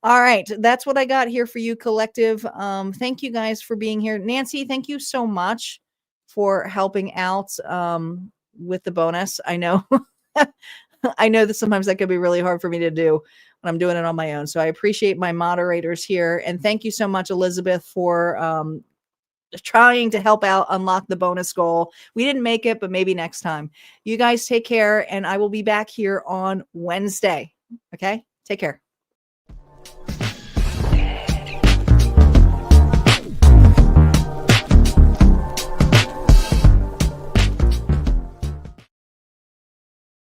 All right, that's what I got here for you, collective. Thank you guys for being here. Nancy, thank you so much for helping out with the bonus. I know I know that sometimes that could be really hard for me to do when I'm doing it on my own. So I appreciate my moderators here. And thank you so much, Elizabeth, for trying to help out unlock the bonus goal. We didn't make it, but maybe next time. You guys take care, and I will be back here on Wednesday. Okay? Take care.